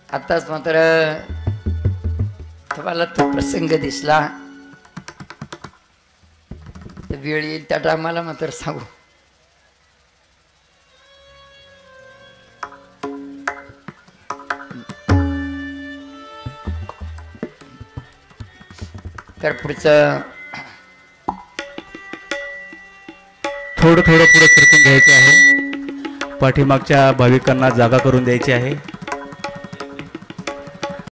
आताच मात्र तुम्हाला तो प्रसंग दिसला, तर वेळ येईल त्या टायमाला मात्र सांगू. तर पुढचं थोडं पुढे सरकून घ्यायचं आहे. पाठीमागच्या भाविकांना जागा करून द्यायची आहे.